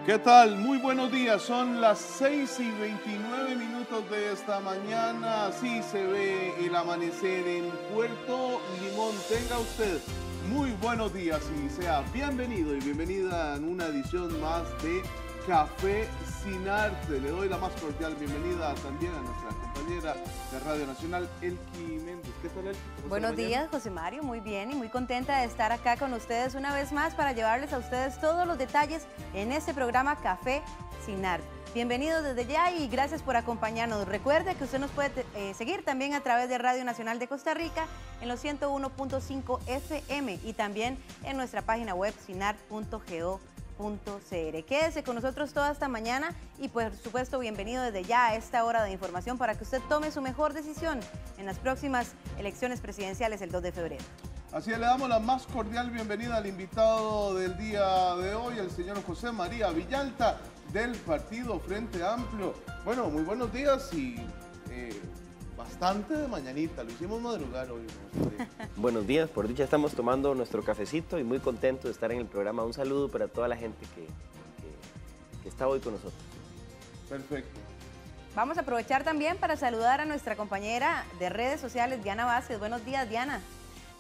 ¿Qué tal? Muy buenos días, son las 6:29 de esta mañana. Así se ve el amanecer en Puerto Limón. Tenga usted muy buenos días y sea bienvenido y bienvenida en una edición más de Café Sin Arte. Le doy la más cordial bienvenida también a nuestra compañera de Radio Nacional, Elki Méndez. ¿Qué tal, Elki? Buenos días, José Mario, muy bien y muy contenta de estar acá con ustedes una vez más para llevarles a ustedes todos los detalles en este programa Café Sin Arte. Bienvenidos desde ya y gracias por acompañarnos. Recuerde que usted nos puede seguir también a través de Radio Nacional de Costa Rica en los 101.5 FM y también en nuestra página web sinart.go.cr. Quédese con nosotros toda esta mañana y por supuesto bienvenido desde ya a esta hora de información para que usted tome su mejor decisión en las próximas elecciones presidenciales el 2 de febrero. Así le damos la más cordial bienvenida al invitado del día de hoy, el señor José María Villalta del Partido Frente Amplio. Bueno, muy buenos días y bastante de mañanita, lo hicimos madrugar hoy. Buenos días, por dicha estamos tomando nuestro cafecito y muy contentos de estar en el programa. Un saludo para toda la gente que está hoy con nosotros. Perfecto. Vamos a aprovechar también para saludar a nuestra compañera de redes sociales, Diana Vázquez. Buenos días, Diana.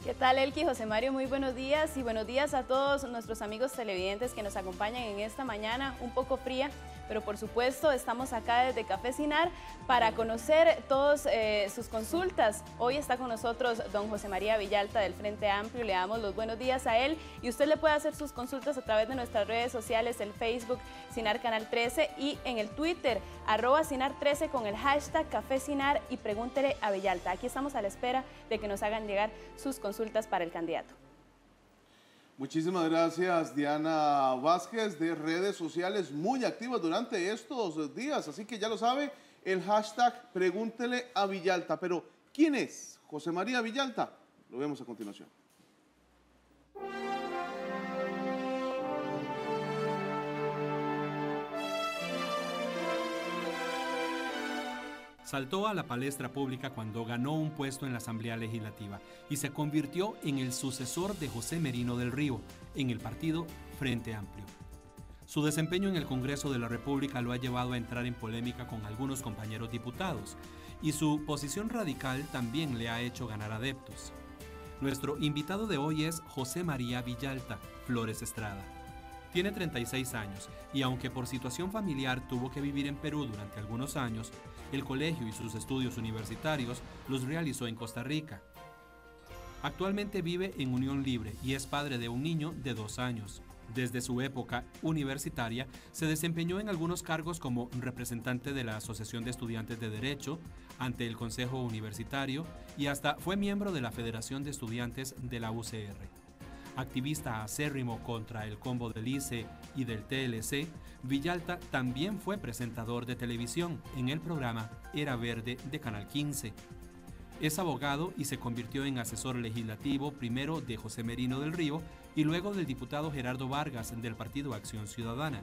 ¿Qué tal, Elki? José Mario, muy buenos días y buenos días a todos nuestros amigos televidentes que nos acompañan en esta mañana un poco fría, pero por supuesto estamos acá desde Café Sin Arte para conocer todas sus consultas. Hoy está con nosotros don José María Villalta del Frente Amplio, le damos los buenos días a él y usted le puede hacer sus consultas a través de nuestras redes sociales, el Facebook Sinar Canal 13 y en el Twitter @Sinar13 con el hashtag Café Sinar y pregúntele a Villalta. Aquí estamos a la espera de que nos hagan llegar sus consultas para el candidato. Muchísimas gracias, Diana Vázquez, de redes sociales muy activas durante estos días. Así que ya lo sabe, el hashtag Pregúntele a Villalta. Pero, ¿quién es José María Villalta? Lo vemos a continuación. Saltó a la palestra pública cuando ganó un puesto en la Asamblea Legislativa y se convirtió en el sucesor de José Merino del Río en el partido Frente Amplio. Su desempeño en el Congreso de la República lo ha llevado a entrar en polémica con algunos compañeros diputados y su posición radical también le ha hecho ganar adeptos. Nuestro invitado de hoy es José María Villalta Flores Estrada. Tiene 36 años y aunque por situación familiar tuvo que vivir en Perú durante algunos años, el colegio y sus estudios universitarios los realizó en Costa Rica. Actualmente vive en unión libre y es padre de un niño de 2 años. Desde su época universitaria se desempeñó en algunos cargos como representante de la Asociación de Estudiantes de Derecho ante el Consejo Universitario y hasta fue miembro de la Federación de Estudiantes de la UCR. Activista acérrimo contra el combo del ICE y del TLC, Villalta también fue presentador de televisión en el programa Era Verde de Canal 15. Es abogado y se convirtió en asesor legislativo primero de José Merino del Río y luego del diputado Gerardo Vargas del Partido Acción Ciudadana.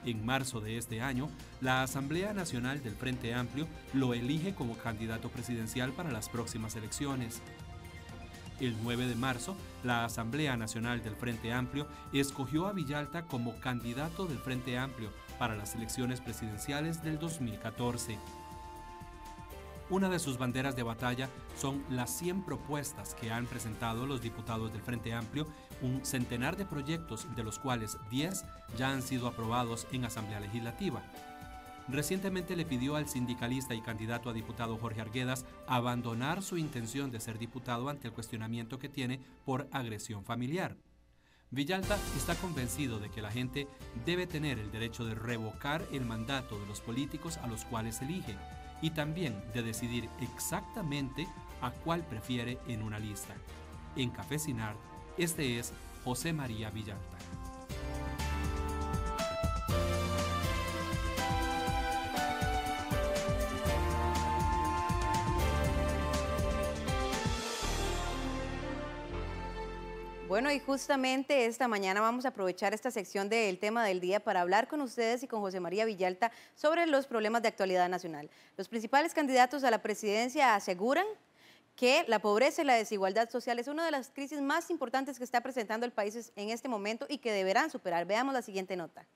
En marzo de este año, la Asamblea Nacional del Frente Amplio lo elige como candidato presidencial para las próximas elecciones. El 9 de marzo, la Asamblea Nacional del Frente Amplio escogió a Villalta como candidato del Frente Amplio para las elecciones presidenciales del 2014. Una de sus banderas de batalla son las 100 propuestas que han presentado los diputados del Frente Amplio, un centenar de proyectos de los cuales 10 ya han sido aprobados en Asamblea Legislativa. Recientemente le pidió al sindicalista y candidato a diputado Jorge Arguedas abandonar su intención de ser diputado ante el cuestionamiento que tiene por agresión familiar. Villalta está convencido de que la gente debe tener el derecho de revocar el mandato de los políticos a los cuales elige y también de decidir exactamente a cuál prefiere en una lista. En Café Sin Arte, este es José María Villalta. Bueno, y justamente esta mañana vamos a aprovechar esta sección del tema del día para hablar con ustedes y con José María Villalta sobre los problemas de actualidad nacional. Los principales candidatos a la presidencia aseguran que la pobreza y la desigualdad social es una de las crisis más importantes que está presentando el país en este momento y que deberán superar. Veamos la siguiente nota.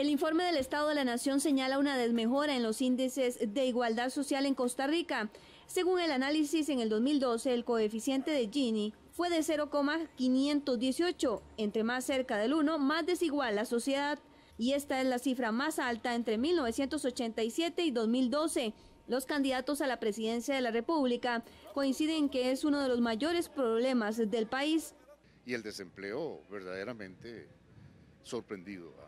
El informe del Estado de la Nación señala una desmejora en los índices de igualdad social en Costa Rica. Según el análisis, en el 2012 el coeficiente de Gini fue de 0,518. Entre más cerca del 1, más desigual la sociedad. Y esta es la cifra más alta entre 1987 y 2012. Los candidatos a la presidencia de la República coinciden en que es uno de los mayores problemas del país. Y el desempleo verdaderamente sorprendido.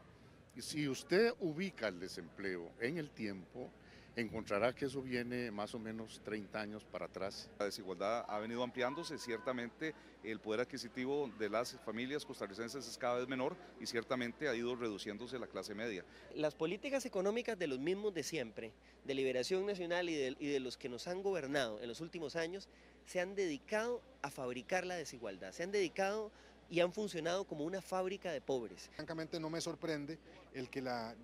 Y si usted ubica el desempleo en el tiempo, encontrará que eso viene más o menos 30 años para atrás. La desigualdad ha venido ampliándose, ciertamente el poder adquisitivo de las familias costarricenses es cada vez menor y ciertamente ha ido reduciéndose la clase media. Las políticas económicas de los mismos de siempre, de Liberación Nacional y de los que nos han gobernado en los últimos años, se han dedicado a fabricar la desigualdad, se han dedicado y han funcionado como una fábrica de pobres. Francamente no me sorprende el que la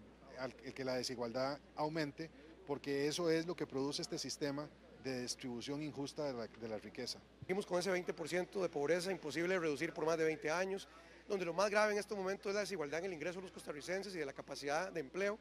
desigualdad aumente, porque eso es lo que produce este sistema de distribución injusta de la riqueza. Seguimos con ese 20% de pobreza imposible de reducir por más de 20 años, donde lo más grave en este momento es la desigualdad en el ingreso de los costarricenses y de la capacidad de empleo.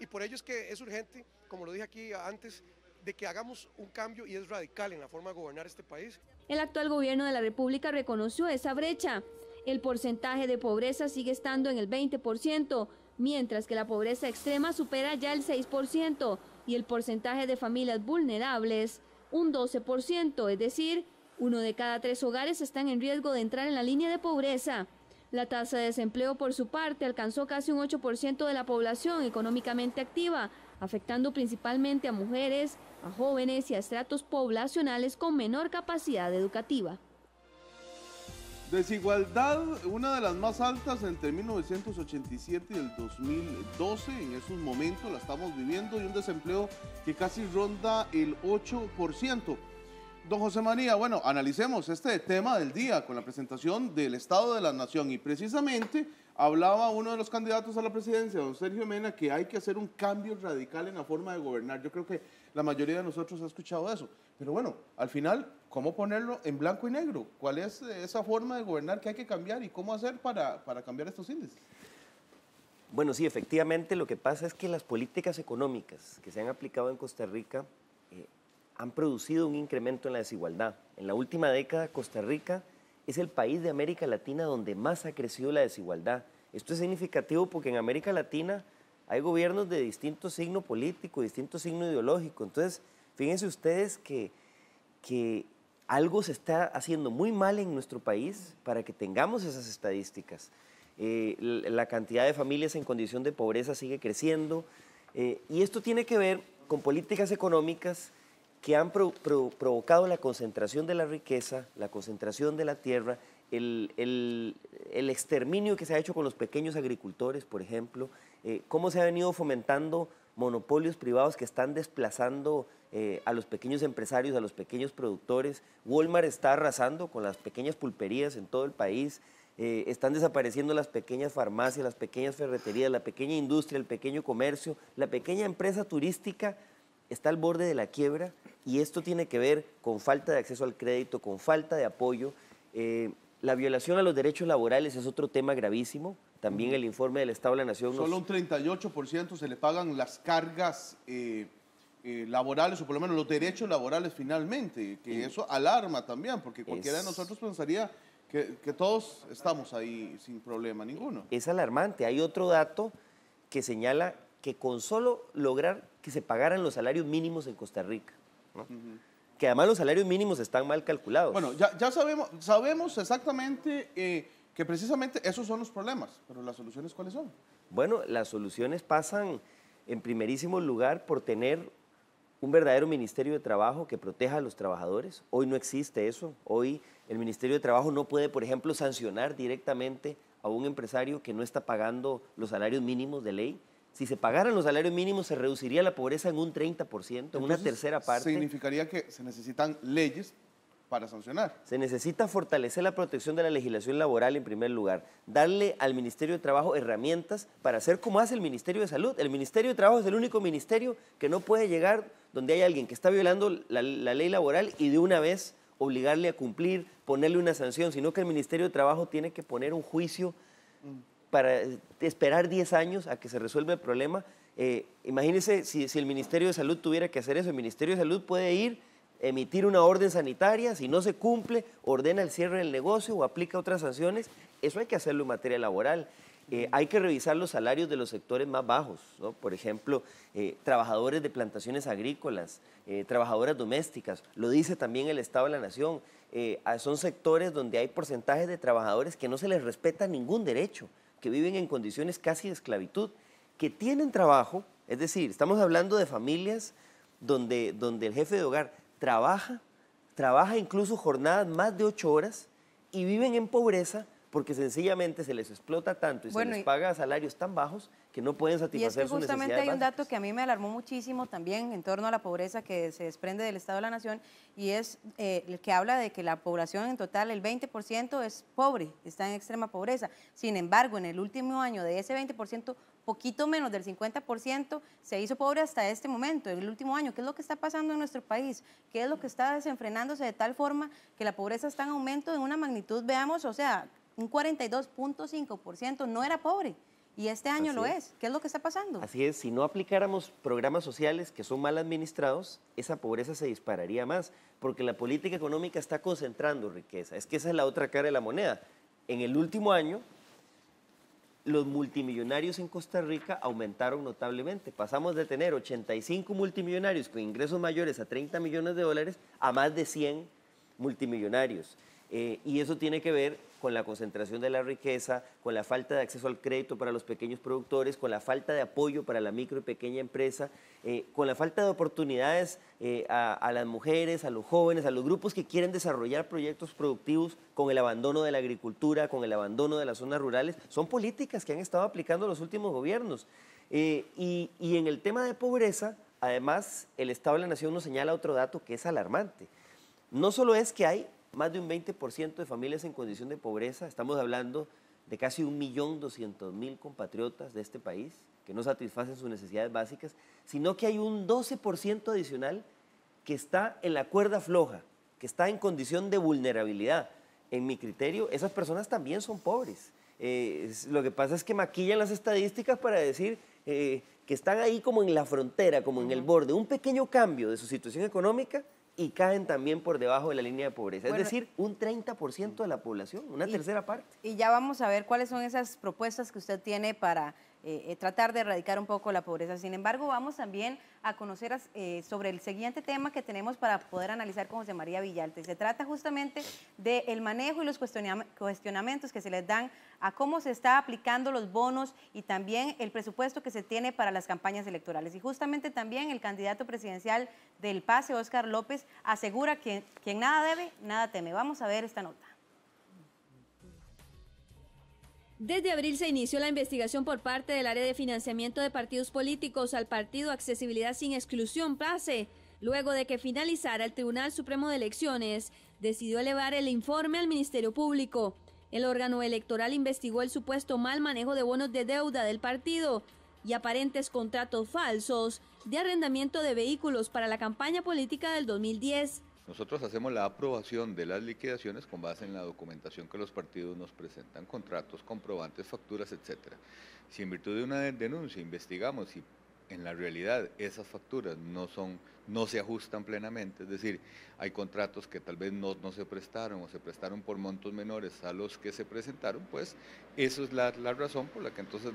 Y por ello es que es urgente, como lo dije aquí antes, de que hagamos un cambio y es radical en la forma de gobernar este país. El actual gobierno de la República reconoció esa brecha. El porcentaje de pobreza sigue estando en el 20%, mientras que la pobreza extrema supera ya el 6% y el porcentaje de familias vulnerables un 12%, es decir, 1 de cada 3 hogares están en riesgo de entrar en la línea de pobreza. La tasa de desempleo, por su parte, alcanzó casi un 8% de la población económicamente activa, afectando principalmente a mujeres, a jóvenes y a estratos poblacionales con menor capacidad educativa. Desigualdad, una de las más altas entre 1987 y el 2012, en esos momentos la estamos viviendo, y un desempleo que casi ronda el 8%. Don José María, bueno, analicemos este tema del día con la presentación del Estado de la Nación, y precisamente hablaba uno de los candidatos a la presidencia, don Sergio Mena, que hay que hacer un cambio radical en la forma de gobernar. Yo creo que la mayoría de nosotros ha escuchado eso, pero bueno, al final, ¿cómo ponerlo en blanco y negro? ¿Cuál es esa forma de gobernar que hay que cambiar y cómo hacer para cambiar estos índices? Bueno, sí, efectivamente lo que pasa es que las políticas económicas que se han aplicado en Costa Rica han producido un incremento en la desigualdad. En la última década, Costa Rica es el país de América Latina donde más ha crecido la desigualdad. Esto es significativo porque en América Latina hay gobiernos de distinto signo político, distinto signo ideológico. Entonces, fíjense ustedes que algo se está haciendo muy mal en nuestro país para que tengamos esas estadísticas. La cantidad de familias en condición de pobreza sigue creciendo y esto tiene que ver con políticas económicas que han provocado la concentración de la riqueza, la concentración de la tierra, el exterminio que se ha hecho con los pequeños agricultores, por ejemplo, cómo se ha venido fomentando monopolios privados que están desplazando a los pequeños empresarios, a los pequeños productores. Walmart está arrasando con las pequeñas pulperías en todo el país, están desapareciendo las pequeñas farmacias, las pequeñas ferreterías, la pequeña industria, el pequeño comercio, la pequeña empresa turística está al borde de la quiebra, y esto tiene que ver con falta de acceso al crédito, con falta de apoyo. La violación a los derechos laborales es otro tema gravísimo. También el informe del Estado de la Nación Solo un 38% se le pagan las cargas laborales, o por lo menos los derechos laborales finalmente, que eso alarma también, porque cualquiera de nosotros pensaría que todos estamos ahí sin problema ninguno. Es alarmante. Hay otro dato que señala que con solo lograr que se pagaran los salarios mínimos en Costa Rica, ¿no? Que además los salarios mínimos están mal calculados. Bueno, ya sabemos exactamente que precisamente esos son los problemas, pero las soluciones, ¿cuáles son? Bueno, las soluciones pasan en primerísimo lugar por tener un verdadero Ministerio de Trabajo que proteja a los trabajadores. Hoy no existe eso. Hoy el Ministerio de Trabajo no puede, por ejemplo, sancionar directamente a un empresario que no está pagando los salarios mínimos de ley. Si se pagaran los salarios mínimos, se reduciría la pobreza en un 30%, en una tercera parte. Significaría que se necesitan leyes para sancionar. Se necesita fortalecer la protección de la legislación laboral en primer lugar, darle al Ministerio de Trabajo herramientas para hacer como hace el Ministerio de Salud. El Ministerio de Trabajo es el único ministerio que no puede llegar donde hay alguien que está violando la ley laboral y de una vez obligarle a cumplir, ponerle una sanción, sino que el Ministerio de Trabajo tiene que poner un juicio para esperar 10 años a que se resuelva el problema. Imagínense si el Ministerio de Salud tuviera que hacer eso. El Ministerio de Salud puede ir, emitir una orden sanitaria, si no se cumple, ordena el cierre del negocio o aplica otras sanciones. Eso hay que hacerlo en materia laboral. Hay que revisar los salarios de los sectores más bajos, ¿no? Por ejemplo, trabajadores de plantaciones agrícolas, trabajadoras domésticas, lo dice también el Estado de la Nación. Son sectores donde hay porcentajes de trabajadores que no se les respeta ningún derecho, que viven en condiciones casi de esclavitud, que tienen trabajo, es decir, estamos hablando de familias donde el jefe de hogar trabaja incluso jornadas más de 8 horas y viven en pobreza porque sencillamente se les explota tanto y se les paga salarios tan bajos que no pueden satisfacer sus necesidades básicas. Y es que justamente hay un dato que a mí me alarmó muchísimo también en torno a la pobreza que se desprende del Estado de la Nación, y es el que habla de que la población en total, el 20% es pobre, está en extrema pobreza. Sin embargo, en el último año de ese 20%, poquito menos del 50% se hizo pobre hasta este momento, en el último año. ¿Qué es lo que está pasando en nuestro país? ¿Qué es lo que está desenfrenándose de tal forma que la pobreza está en aumento en una magnitud, veamos, o sea, un 42.5% no era pobre y este año lo es. ¿Qué es lo que está pasando? Así es, si no aplicáramos programas sociales que son mal administrados, esa pobreza se dispararía más, porque la política económica está concentrando riqueza. Es que esa es la otra cara de la moneda. En el último año, los multimillonarios en Costa Rica aumentaron notablemente. Pasamos de tener 85 multimillonarios con ingresos mayores a 30 millones de dólares a más de 100 multimillonarios. Y eso tiene que ver con la concentración de la riqueza, con la falta de acceso al crédito para los pequeños productores, con la falta de apoyo para la micro y pequeña empresa, con la falta de oportunidades a las mujeres, a los jóvenes, a los grupos que quieren desarrollar proyectos productivos, con el abandono de la agricultura, con el abandono de las zonas rurales. Son políticas que han estado aplicando los últimos gobiernos. Y en el tema de pobreza, además, el Estado de la Nación nos señala otro dato que es alarmante. No solo es que hay más de un 20% de familias en condición de pobreza, estamos hablando de casi 1.200.000 compatriotas de este país que no satisfacen sus necesidades básicas, sino que hay un 12% adicional que está en la cuerda floja, que está en condición de vulnerabilidad. En mi criterio, esas personas también son pobres. Lo que pasa es que maquillan las estadísticas para decir que están ahí como en la frontera, como en el borde. Un pequeño cambio de su situación económica y caen también por debajo de la línea de pobreza. Bueno, es decir, un 30% de la población, una tercera parte. Y ya vamos a ver cuáles son esas propuestas que usted tiene para tratar de erradicar un poco la pobreza. Sin embargo, vamos también a conocer sobre el siguiente tema que tenemos para poder analizar con José María Villalta. Se trata justamente del manejo y los cuestionamientos que se les dan a cómo se está aplicando los bonos y también el presupuesto que se tiene para las campañas electorales. Y justamente también el candidato presidencial del PACE, Óscar López, asegura que quien nada debe, nada teme. Vamos a ver esta nota. Desde abril se inició la investigación por parte del área de financiamiento de partidos políticos al partido Accesibilidad Sin Exclusión, PACE, luego de que finalizara el Tribunal Supremo de Elecciones, decidió elevar el informe al Ministerio Público. El órgano electoral investigó el supuesto mal manejo de bonos de deuda del partido y aparentes contratos falsos de arrendamiento de vehículos para la campaña política del 2010. Nosotros hacemos la aprobación de las liquidaciones con base en la documentación que los partidos nos presentan, contratos, comprobantes, facturas, etc. Si en virtud de una denuncia investigamos si en la realidad esas facturas no se ajustan plenamente, es decir, hay contratos que tal vez no se prestaron o se prestaron por montos menores a los que se presentaron, pues eso es la razón por la que entonces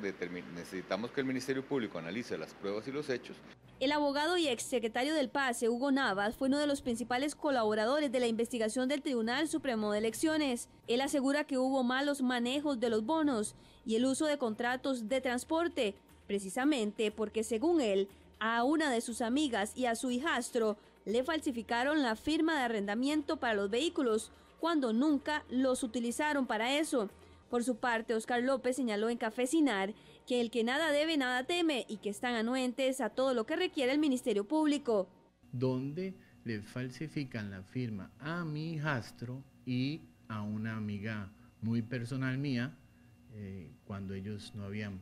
necesitamos que el Ministerio Público analice las pruebas y los hechos. El abogado y exsecretario del PACE, Hugo Navas, fue uno de los principales colaboradores de la investigación del Tribunal Supremo de Elecciones. Él asegura que hubo malos manejos de los bonos y el uso de contratos de transporte, precisamente porque, según él, a una de sus amigas y a su hijastro le falsificaron la firma de arrendamiento para los vehículos cuando nunca los utilizaron para eso. Por su parte, Óscar López señaló en Cafecinar que el que nada debe, nada teme y que están anuentes a todo lo que requiere el Ministerio Público. Donde le falsifican la firma a mi hijastro y a una amiga muy personal mía, cuando ellos no habían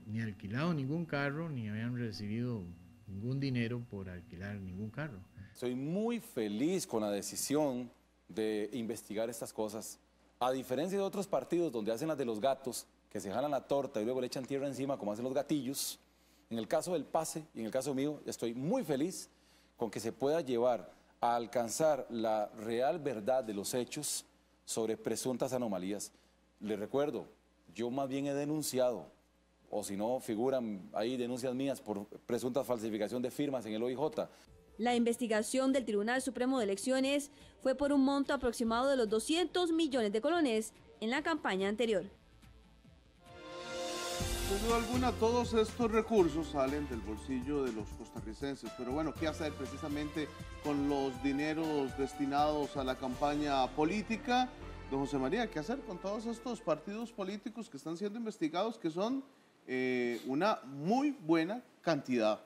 ni alquilado ningún carro, ni habían recibido ningún dinero por alquilar ningún carro. Soy muy feliz con la decisión de investigar estas cosas, a diferencia de otros partidos donde hacen las de los gatos, que se jalan la torta y luego le echan tierra encima como hacen los gatillos. En el caso del pase y en el caso mío, estoy muy feliz con que se pueda llevar a alcanzar la real verdad de los hechos sobre presuntas anomalías. Les recuerdo, yo más bien he denunciado, o si no figuran ahí denuncias mías por presunta falsificación de firmas en el OIJ. La investigación del Tribunal Supremo de Elecciones fue por un monto aproximado de los 200 millones de colones en la campaña anterior. Sin duda alguna, todos estos recursos salen del bolsillo de los costarricenses, pero bueno, ¿qué hacer precisamente con los dineros destinados a la campaña política? Don José María, ¿qué hacer con todos estos partidos políticos que están siendo investigados, que son una muy buena cantidad?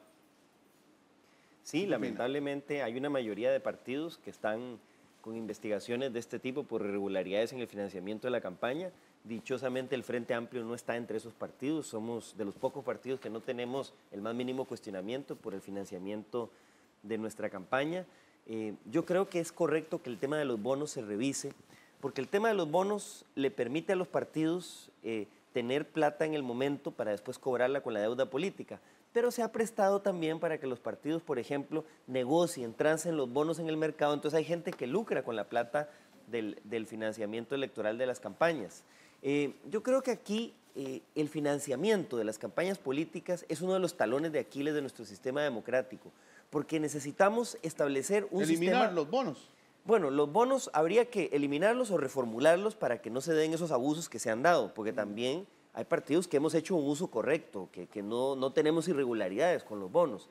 Sí, lamentablemente hay una mayoría de partidos que están con investigaciones de este tipo por irregularidades en el financiamiento de la campaña. Dichosamente el Frente Amplio no está entre esos partidos, somos de los pocos partidos que no tenemos el más mínimo cuestionamiento por el financiamiento de nuestra campaña. Yo creo que es correcto que el tema de los bonos se revise, porque el tema de los bonos le permite a los partidos tener plata en el momento para después cobrarla con la deuda política, pero se ha prestado también para que los partidos, por ejemplo, negocien, trancen los bonos en el mercado, entonces hay gente que lucra con la plata del financiamiento electoral de las campañas. Yo creo que aquí el financiamiento de las campañas políticas es uno de los talones de Aquiles de nuestro sistema democrático, porque necesitamos establecer un sistema... Eliminar los bonos. Bueno, los bonos habría que eliminarlos o reformularlos para que no se den esos abusos que se han dado, porque también hay partidos que hemos hecho un uso correcto, que no tenemos irregularidades con los bonos.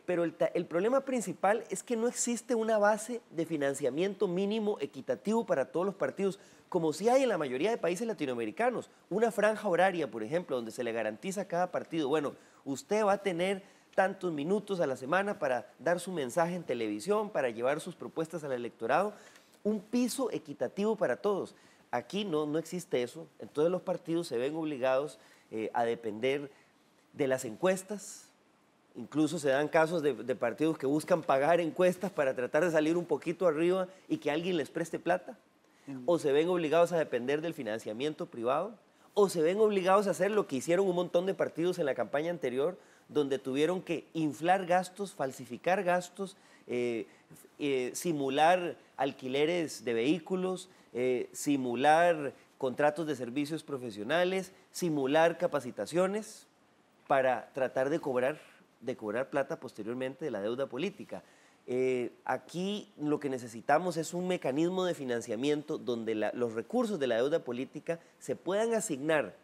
Pero el problema principal es que no existe una base de financiamiento mínimo equitativo para todos los partidos, como sí hay en la mayoría de países latinoamericanos. Una franja horaria, por ejemplo, donde se le garantiza a cada partido, bueno, usted va a tener tantos minutos a la semana para dar su mensaje en televisión, para llevar sus propuestas al electorado, un piso equitativo para todos. Aquí no existe eso, entonces los partidos se ven obligados a depender de las encuestas. Incluso se dan casos de partidos que buscan pagar encuestas para tratar de salir un poquito arriba y que alguien les preste plata. O se ven obligados a depender del financiamiento privado, o se ven obligados a hacer lo que hicieron un montón de partidos en la campaña anterior, donde tuvieron que inflar gastos, falsificar gastos, simular alquileres de vehículos, simular contratos de servicios profesionales, simular capacitaciones para tratar de cobrar plata posteriormente de la deuda política. Aquí lo que necesitamos es un mecanismo de financiamiento donde los recursos de la deuda política se puedan asignar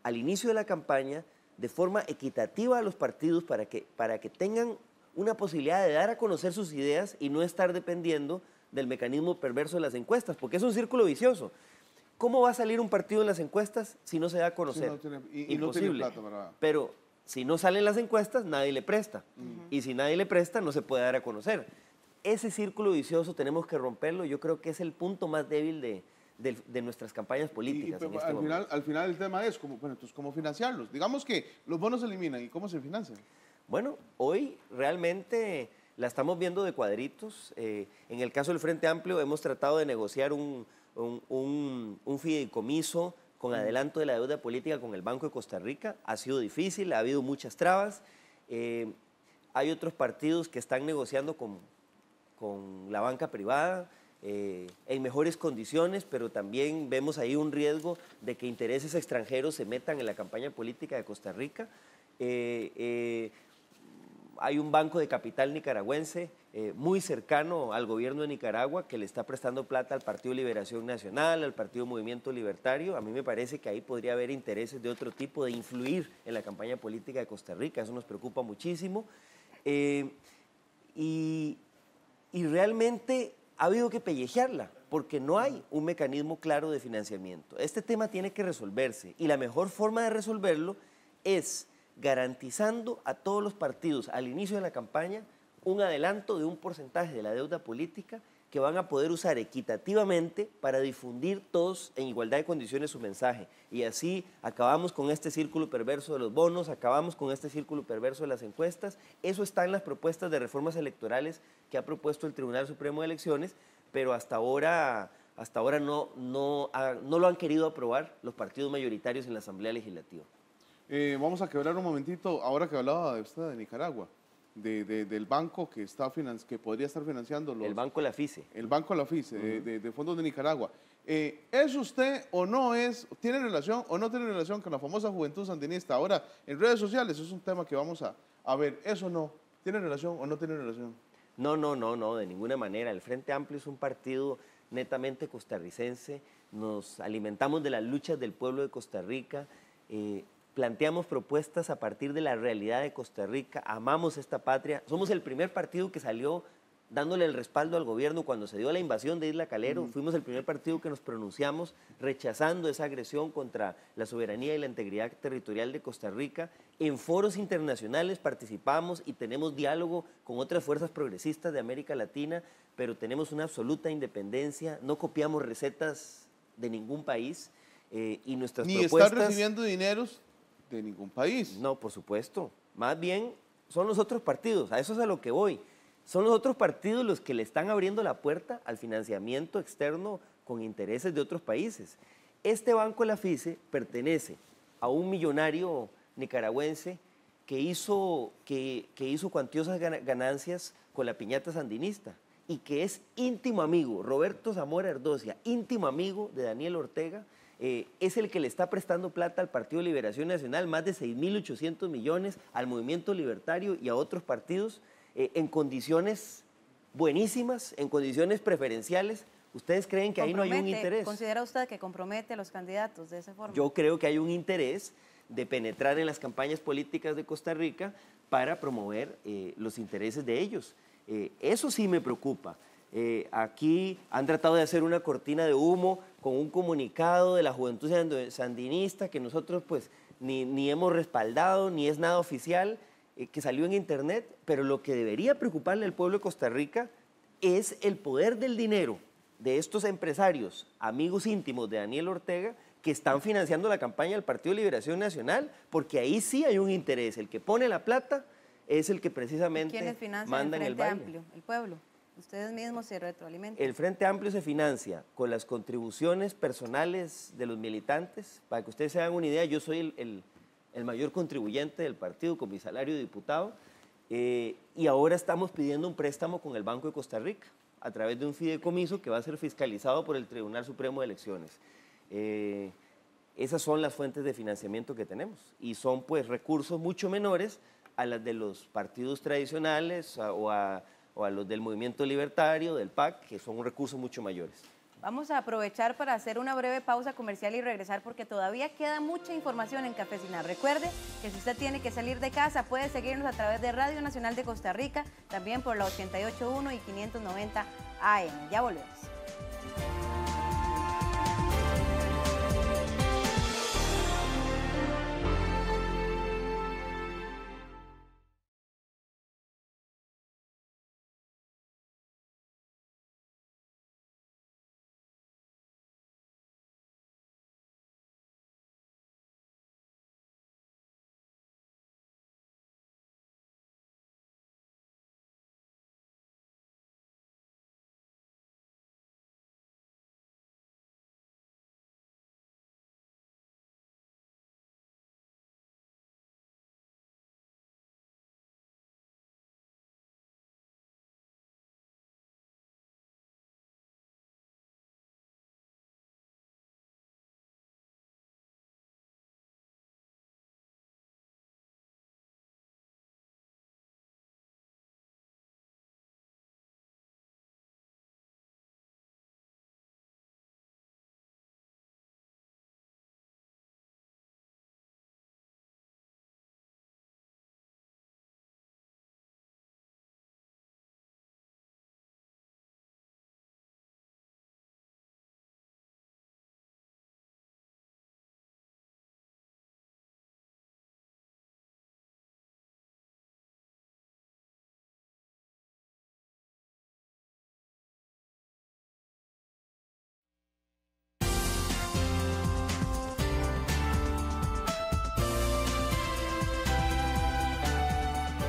al inicio de la campaña de forma equitativa a los partidos para que tengan una posibilidad de dar a conocer sus ideas y no estar dependiendo del mecanismo perverso de las encuestas, porque es un círculo vicioso. ¿Cómo va a salir un partido en las encuestas si no se da a conocer? Y no tiene plata para... Pero si no salen las encuestas, nadie le presta. Y si nadie le presta, no se puede dar a conocer. Ese círculo vicioso tenemos que romperlo. Yo creo que es el punto más débil de nuestras campañas políticas. Al final el tema es, entonces, ¿cómo financiarlos? Digamos que los bonos se eliminan, ¿y cómo se financian? Bueno, hoy realmente la estamos viendo de cuadritos. En el caso del Frente Amplio hemos tratado de negociar un fideicomiso con adelanto de la deuda política con el Banco de Costa Rica. Ha sido difícil, ha habido muchas trabas. Hay otros partidos que están negociando con la banca privada en mejores condiciones, pero también vemos ahí un riesgo de que intereses extranjeros se metan en la campaña política de Costa Rica. Hay un banco de capital nicaragüense muy cercano al gobierno de Nicaragua que le está prestando plata al Partido Liberación Nacional, al Partido Movimiento Libertario. A mí me parece que ahí podría haber intereses de otro tipo de influir en la campaña política de Costa Rica. Eso nos preocupa muchísimo. Y realmente ha habido que pellejearla porque no hay un mecanismo claro de financiamiento. Este tema tiene que resolverse y la mejor forma de resolverlo es garantizando a todos los partidos al inicio de la campaña un adelanto de un porcentaje de la deuda política que van a poder usar equitativamente para difundir todos en igualdad de condiciones su mensaje. Y así acabamos con este círculo perverso de los bonos, acabamos con este círculo perverso de las encuestas. Eso está en las propuestas de reformas electorales que ha propuesto el Tribunal Supremo de Elecciones, pero hasta ahora hasta ahora no lo han querido aprobar los partidos mayoritarios en la Asamblea Legislativa. Vamos a quebrar un momentito, ahora que hablaba de usted de Nicaragua, del banco que podría estar financiando el Banco La FICE. El Banco La FICE, de fondos de Nicaragua. ¿Es usted o no tiene relación o no tiene relación con la famosa Juventud Sandinista? Ahora, en redes sociales es un tema que vamos a ver, ¿eso no? ¿Tiene relación o no tiene relación? No, de ninguna manera. El Frente Amplio es un partido netamente costarricense, nos alimentamos de las luchas del pueblo de Costa Rica, planteamos propuestas a partir de la realidad de Costa Rica, amamos esta patria, somos el primer partido que salió dándole el respaldo al gobierno cuando se dio la invasión de Isla Calero, fuimos el primer partido que nos pronunciamos rechazando esa agresión contra la soberanía y la integridad territorial de Costa Rica. En foros internacionales participamos y tenemos diálogo con otras fuerzas progresistas de América Latina, pero tenemos una absoluta independencia, no copiamos recetas de ningún país y nuestras propuestas... Ni están recibiendo dineros de ningún país. No, por supuesto. Más bien son los otros partidos, a eso es a lo que voy. Son los otros partidos los que le están abriendo la puerta al financiamiento externo con intereses de otros países. Este Banco La FICE pertenece a un millonario nicaragüense que hizo cuantiosas ganancias con la piñata sandinista y que es íntimo amigo, Roberto Zamora Erdocia, íntimo amigo de Daniel Ortega, es el que le está prestando plata al Partido de Liberación Nacional, más de 6.800 millones, al Movimiento Libertario y a otros partidos, en condiciones buenísimas, en condiciones preferenciales. ¿Ustedes creen que ahí no hay un interés? ¿Considera usted que compromete a los candidatos de esa forma? Yo creo que hay un interés de penetrar en las campañas políticas de Costa Rica para promover los intereses de ellos. Eso sí me preocupa. Aquí han tratado de hacer una cortina de humo con un comunicado de la Juventud Sandinista que nosotros pues ni hemos respaldado, ni es nada oficial, que salió en internet, pero lo que debería preocuparle al pueblo de Costa Rica es el poder del dinero de estos empresarios, amigos íntimos de Daniel Ortega, que están financiando la campaña del Partido de Liberación Nacional, porque ahí sí hay un interés. El que pone la plata es el que precisamente manda en el baile. Amplio, el pueblo. Ustedes mismos se retroalimentan. El Frente Amplio se financia con las contribuciones personales de los militantes. Para que ustedes se hagan una idea, yo soy el mayor contribuyente del partido con mi salario de diputado, y ahora estamos pidiendo un préstamo con el Banco de Costa Rica a través de un fideicomiso que va a ser fiscalizado por el Tribunal Supremo de Elecciones. Esas son las fuentes de financiamiento que tenemos y son pues recursos mucho menores a las de los partidos tradicionales o a los del Movimiento Libertario, del PAC, que son recursos mucho mayores. Vamos a aprovechar para hacer una breve pausa comercial y regresar porque todavía queda mucha información en Cafecinar. Recuerde que si usted tiene que salir de casa puede seguirnos a través de Radio Nacional de Costa Rica, también por la 88.1 y 590 AM. Ya volvemos.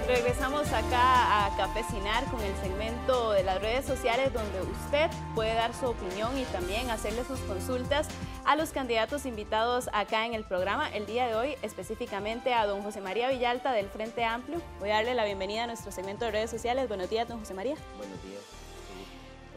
Regresamos acá a Cafecinar con el segmento de las redes sociales donde usted puede dar su opinión y también hacerle sus consultas a los candidatos invitados acá en el programa. El día de hoy específicamente a don José María Villalta del Frente Amplio. Voy a darle la bienvenida a nuestro segmento de redes sociales. Buenos días, don José María. Buenos días.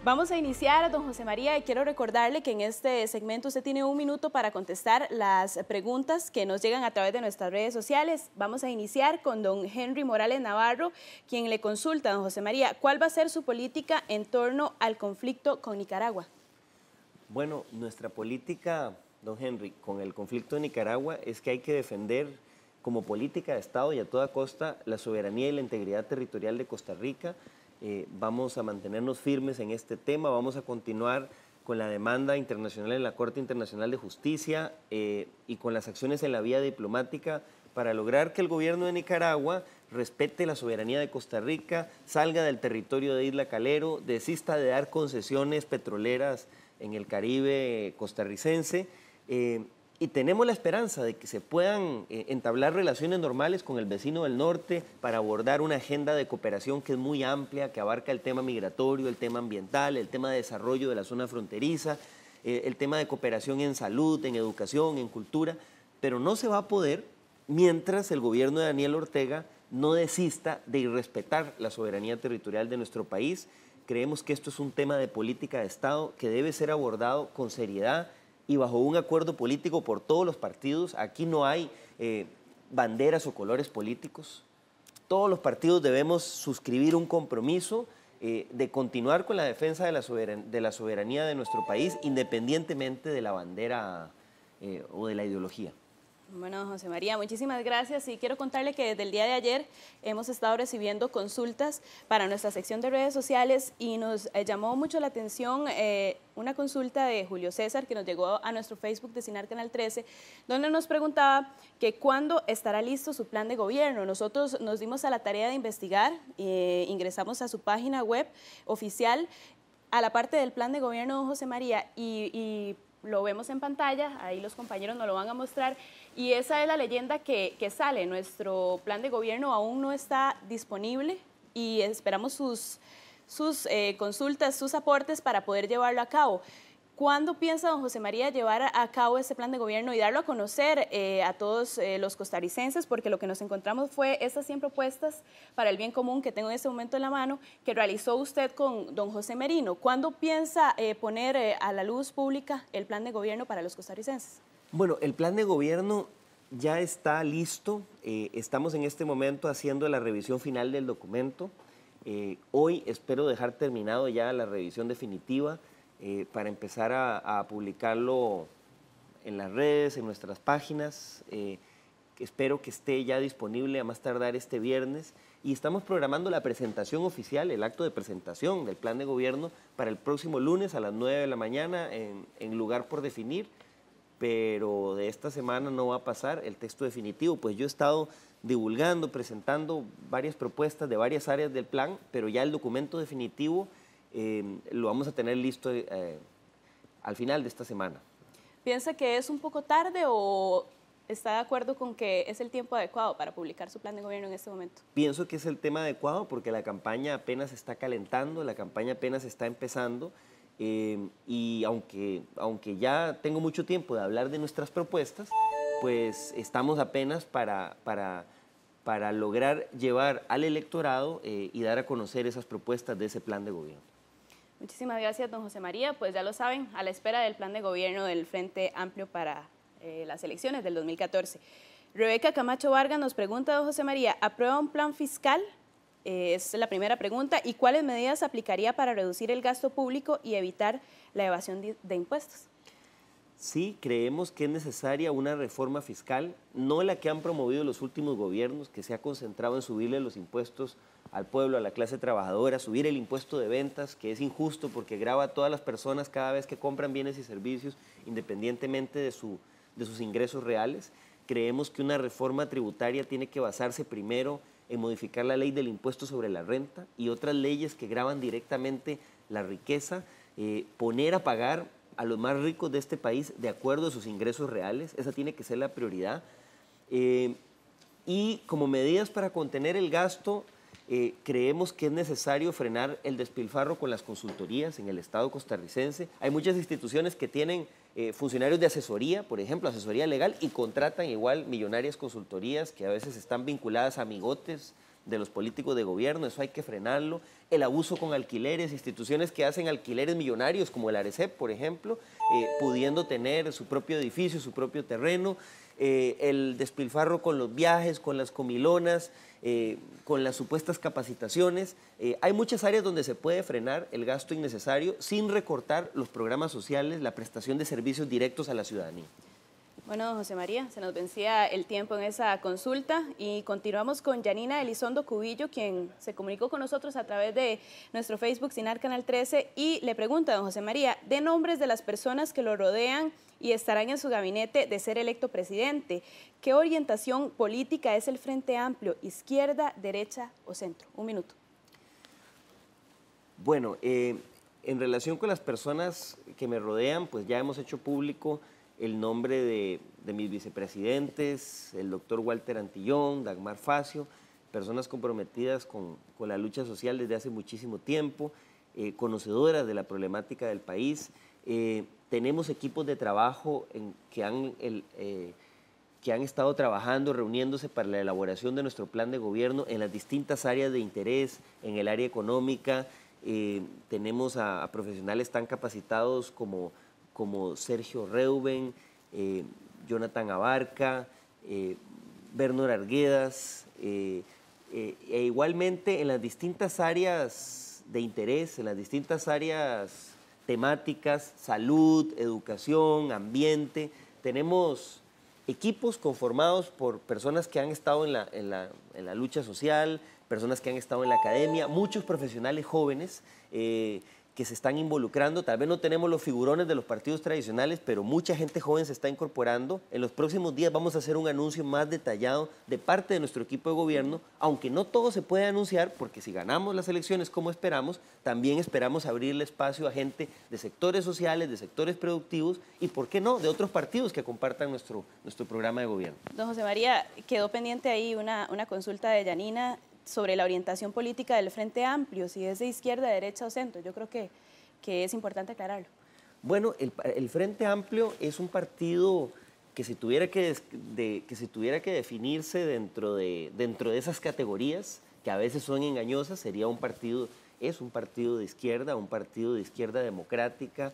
Vamos a iniciar, don José María, y quiero recordarle que en este segmento usted tiene 1 minuto para contestar las preguntas que nos llegan a través de nuestras redes sociales. Vamos a iniciar con don Henry Morales Navarro, quien le consulta a don José María, ¿cuál va a ser su política en torno al conflicto con Nicaragua? Bueno, nuestra política, don Henry, con el conflicto de Nicaragua es que hay que defender como política de Estado y a toda costa la soberanía y la integridad territorial de Costa Rica. Vamos a mantenernos firmes en este tema, vamos a continuar con la demanda internacional en la Corte Internacional de Justicia y con las acciones en la vía diplomática para lograr que el gobierno de Nicaragua respete la soberanía de Costa Rica, salga del territorio de Isla Calero, desista de dar concesiones petroleras en el Caribe costarricense y tenemos la esperanza de que se puedan entablar relaciones normales con el vecino del norte para abordar una agenda de cooperación que es muy amplia, que abarca el tema migratorio, el tema ambiental, el tema de desarrollo de la zona fronteriza, el tema de cooperación en salud, en educación, en cultura, pero no se va a poder mientras el gobierno de Daniel Ortega no desista de irrespetar la soberanía territorial de nuestro país. Creemos que esto es un tema de política de Estado que debe ser abordado con seriedad y bajo un acuerdo político por todos los partidos. Aquí no hay banderas o colores políticos. Todos los partidos debemos suscribir un compromiso de continuar con la defensa de la soberanía de nuestro país, independientemente de la bandera o de la ideología. Bueno, José María, muchísimas gracias y quiero contarle que desde el día de ayer hemos estado recibiendo consultas para nuestra sección de redes sociales y nos llamó mucho la atención una consulta de Julio César que nos llegó a nuestro Facebook de Cinar Canal 13, donde nos preguntaba que cuándo estará listo su plan de gobierno. Nosotros nos dimos a la tarea de investigar, ingresamos a su página web oficial, a la parte del plan de gobierno de José María y lo vemos en pantalla, ahí los compañeros nos lo van a mostrar, y esa es la leyenda que sale. Nuestro plan de gobierno aún no está disponible y esperamos sus consultas, sus aportes para poder llevarlo a cabo. ¿Cuándo piensa don José María llevar a cabo ese plan de gobierno y darlo a conocer a todos los costarricenses? Porque lo que nos encontramos fue estas 100 propuestas para el bien común que tengo en este momento en la mano, que realizó usted con don José Merino. ¿Cuándo piensa poner a la luz pública el plan de gobierno para los costarricenses? Bueno, el plan de gobierno ya está listo. Estamos en este momento haciendo la revisión final del documento. Hoy espero dejar terminado ya la revisión definitiva para empezar a publicarlo en las redes, en nuestras páginas. Espero que esté ya disponible a más tardar este viernes. Y estamos programando la presentación oficial, el acto de presentación del plan de gobierno para el próximo lunes a las 9 de la mañana en lugar por definir. Pero de esta semana no va a pasar el texto definitivo, pues yo he estado divulgando, presentando varias propuestas de varias áreas del plan, pero ya el documento definitivo lo vamos a tener listo al final de esta semana. ¿Piensa que es un poco tarde o está de acuerdo con que es el tiempo adecuado para publicar su plan de gobierno en este momento? Pienso que es el tema adecuado porque la campaña apenas está calentando, la campaña apenas está empezando. Y aunque ya tengo mucho tiempo de hablar de nuestras propuestas, pues estamos apenas para lograr llevar al electorado y dar a conocer esas propuestas de ese plan de gobierno. Muchísimas gracias, don José María. Pues ya lo saben, a la espera del plan de gobierno del Frente Amplio para las elecciones del 2014. Rebeca Camacho Vargas nos pregunta, don José María, ¿aprueba un plan fiscal? Es la primera pregunta. ¿Y cuáles medidas aplicaría para reducir el gasto público y evitar la evasión de impuestos? Sí, creemos que es necesaria una reforma fiscal, no la que han promovido los últimos gobiernos, que se ha concentrado en subirle los impuestos al pueblo, a la clase trabajadora, subir el impuesto de ventas, que es injusto porque grava a todas las personas cada vez que compran bienes y servicios, independientemente de sus ingresos reales. Creemos que una reforma tributaria tiene que basarse primero en modificar la ley del impuesto sobre la renta y otras leyes que gravan directamente la riqueza, poner a pagar a los más ricos de este país de acuerdo a sus ingresos reales. Esa tiene que ser la prioridad. Y Y como medidas para contener el gasto, creemos que es necesario frenar el despilfarro con las consultorías en el Estado costarricense. Hay muchas instituciones que tienen funcionarios de asesoría, por ejemplo, asesoría legal, y contratan igual millonarias consultorías que a veces están vinculadas a amigotes de los políticos de gobierno. Eso hay que frenarlo. El abuso con alquileres, instituciones que hacen alquileres millonarios, como el Arecep, por ejemplo, pudiendo tener su propio edificio, su propio terreno. El despilfarro con los viajes, con las comilonas, con las supuestas capacitaciones. Hay muchas áreas donde se puede frenar el gasto innecesario sin recortar los programas sociales, la prestación de servicios directos a la ciudadanía. Bueno, don José María, se nos vencía el tiempo en esa consulta y continuamos con Yanina Elizondo Cubillo, quien se comunicó con nosotros a través de nuestro Facebook Sinar Canal 13 y le pregunta a don José María, de nombres de las personas que lo rodean y estarán en su gabinete de ser electo presidente, ¿qué orientación política es el Frente Amplio, izquierda, derecha o centro? Un minuto. Bueno, en relación con las personas que me rodean, pues ya hemos hecho público el nombre de mis vicepresidentes, el doctor Walter Antillón, Dagmar Facio, personas comprometidas con la lucha social desde hace muchísimo tiempo, conocedoras de la problemática del país. Tenemos equipos de trabajo que han estado trabajando, reuniéndose para la elaboración de nuestro plan de gobierno en las distintas áreas de interés, en el área económica. Tenemos a profesionales tan capacitados como Sergio Reuben, Jonathan Abarca, Bernor Arguedas, e igualmente en las distintas áreas de interés, en las distintas áreas temáticas, salud, educación, ambiente. Tenemos equipos conformados por personas que han estado en la lucha social, personas que han estado en la academia, muchos profesionales jóvenes que se están involucrando. Tal vez no tenemos los figurones de los partidos tradicionales, pero mucha gente joven se está incorporando. En los próximos días vamos a hacer un anuncio más detallado de parte de nuestro equipo de gobierno, aunque no todo se puede anunciar, porque si ganamos las elecciones como esperamos, también esperamos abrirle espacio a gente de sectores sociales, de sectores productivos y, ¿por qué no?, de otros partidos que compartan nuestro programa de gobierno. Don José María, quedó pendiente ahí una consulta de Yanina sobre la orientación política del Frente Amplio, si es de izquierda, derecha o centro. Yo creo que es importante aclararlo. Bueno, el Frente Amplio es un partido que si tuviera que definirse dentro de esas categorías, que a veces son engañosas, es un partido de izquierda democrática,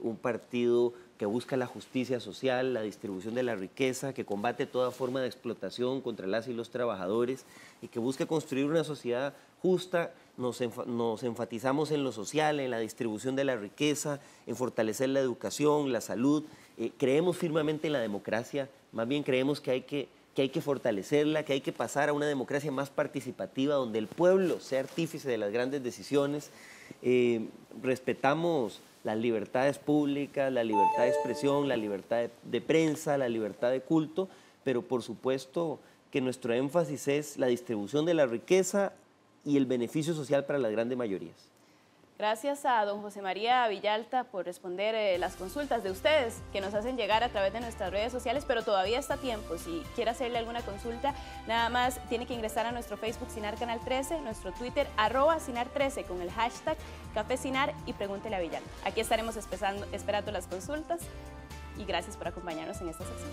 un partido que busca la justicia social, la distribución de la riqueza, que combate toda forma de explotación contra las y los trabajadores y que busca construir una sociedad justa. Nos enfatizamos en lo social, en la distribución de la riqueza, en fortalecer la educación, la salud. Creemos firmemente en la democracia, más bien creemos que hay que fortalecerla, que hay que pasar a una democracia más participativa, donde el pueblo sea artífice de las grandes decisiones. Respetamos las libertades públicas, la libertad de expresión, la libertad de prensa, la libertad de culto, pero por supuesto que nuestro énfasis es la distribución de la riqueza y el beneficio social para las grandes mayorías. Gracias a don José María Villalta por responder las consultas de ustedes que nos hacen llegar a través de nuestras redes sociales, pero todavía está a tiempo. Si quiere hacerle alguna consulta, nada más tiene que ingresar a nuestro Facebook Sinar Canal 13, nuestro Twitter @Sinar13 con el hashtag Café Sinar y pregúntele a Villalta. Aquí estaremos esperando las consultas y gracias por acompañarnos en esta sección.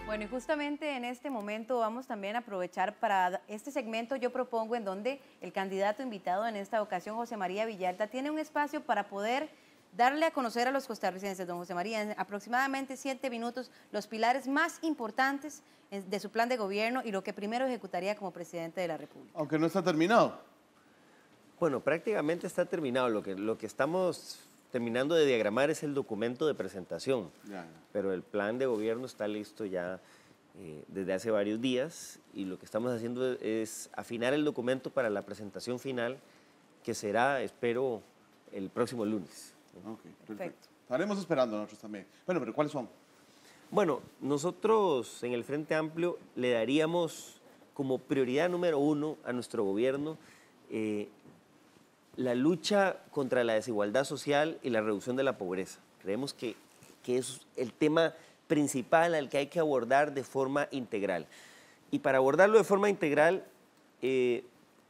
Bueno, y justamente en este momento vamos también a aprovechar para este segmento. Yo propongo en donde el candidato invitado en esta ocasión, José María Villalta, tiene un espacio para poder darle a conocer a los costarricenses, don José María, en aproximadamente 7 minutos, los pilares más importantes de su plan de gobierno y lo que primero ejecutaría como presidente de la República. Aunque no está terminado. Bueno, prácticamente está terminado. Lo que estamos terminando de diagramar es el documento de presentación, pero el plan de gobierno está listo ya desde hace varios días y lo que estamos haciendo es afinar el documento para la presentación final, que será, espero, el próximo lunes. Okay, perfecto. Estaremos esperando nosotros también. Bueno, pero ¿cuáles son? Bueno, nosotros en el Frente Amplio le daríamos como prioridad número 1 a nuestro gobierno la lucha contra la desigualdad social y la reducción de la pobreza. Creemos que es el tema principal al que hay que abordar de forma integral. Y para abordarlo de forma integral,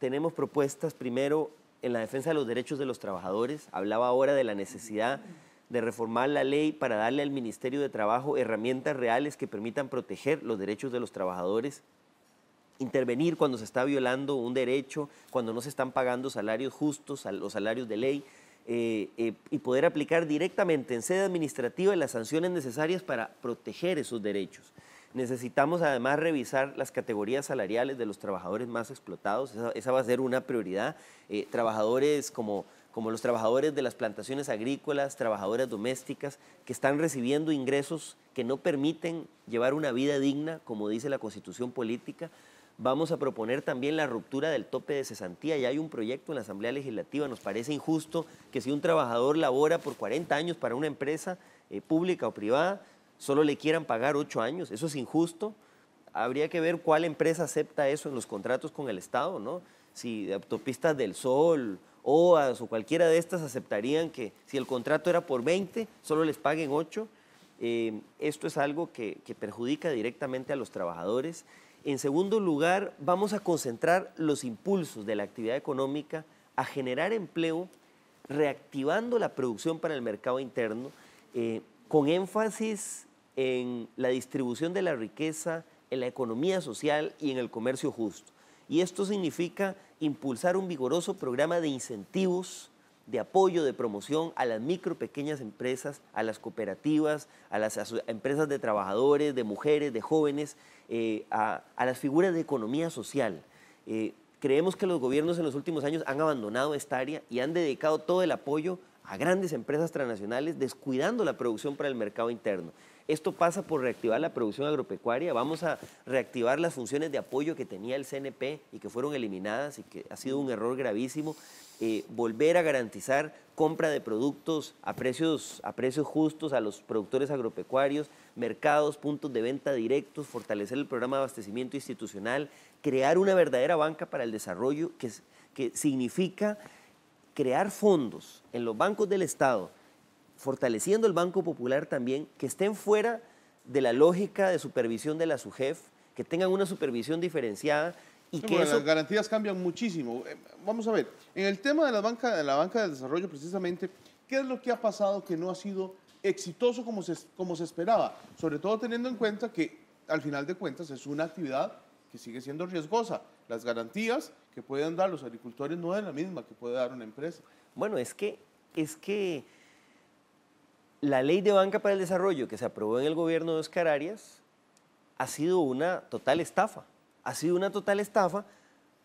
tenemos propuestas primero en la defensa de los derechos de los trabajadores. Hablaba ahora de la necesidad de reformar la ley para darle al Ministerio de Trabajo herramientas reales que permitan proteger los derechos de los trabajadores, intervenir cuando se está violando un derecho, cuando no se están pagando salarios justos, los salarios de ley, y poder aplicar directamente en sede administrativa las sanciones necesarias para proteger esos derechos. Necesitamos además revisar las categorías salariales de los trabajadores más explotados, esa va a ser una prioridad. Trabajadores como los trabajadores de las plantaciones agrícolas, trabajadoras domésticas, que están recibiendo ingresos que no permiten llevar una vida digna, como dice la Constitución política. Vamos a proponer también la ruptura del tope de cesantía. Ya hay un proyecto en la Asamblea Legislativa. Nos parece injusto que si un trabajador labora por 40 años para una empresa pública o privada, solo le quieran pagar 8 años. Eso es injusto. Habría que ver cuál empresa acepta eso en los contratos con el Estado, ¿no? Si Autopistas del Sol, OAS o cualquiera de estas aceptarían que si el contrato era por 20, solo les paguen 8. Esto es algo que perjudica directamente a los trabajadores. En segundo lugar, vamos a concentrar los impulsos de la actividad económica a generar empleo, reactivando la producción para el mercado interno, con énfasis en la distribución de la riqueza, en la economía social y en el comercio justo. Y esto significa impulsar un vigoroso programa de incentivos, de apoyo, de promoción a las micro, pequeñas empresas, a las cooperativas, a las empresas de trabajadores, de mujeres, de jóvenes, a las figuras de economía social. Creemos que los gobiernos en los últimos años han abandonado esta área y han dedicado todo el apoyo a grandes empresas transnacionales, descuidando la producción para el mercado interno. Esto pasa por reactivar la producción agropecuaria. Vamos a reactivar las funciones de apoyo que tenía el CNP y que fueron eliminadas y que ha sido un error gravísimo. Volver a garantizar compra de productos a precios justos a los productores agropecuarios, mercados, puntos de venta directos, fortalecer el programa de abastecimiento institucional, crear una verdadera banca para el desarrollo que significa crear fondos en los bancos del Estado, fortaleciendo el Banco Popular también, que estén fuera de la lógica de supervisión de la SUGEF, que tengan una supervisión diferenciada y que las garantías cambian muchísimo. Vamos a ver, en el tema de la banca de desarrollo precisamente, ¿qué es lo que ha pasado que no ha sido exitoso como se esperaba? Sobre todo teniendo en cuenta que al final de cuentas es una actividad que sigue siendo riesgosa. Las garantías que pueden dar los agricultores no es la misma que puede dar una empresa. Bueno, es que la ley de banca para el desarrollo que se aprobó en el gobierno de Oscar Arias ha sido una total estafa. Ha sido una total estafa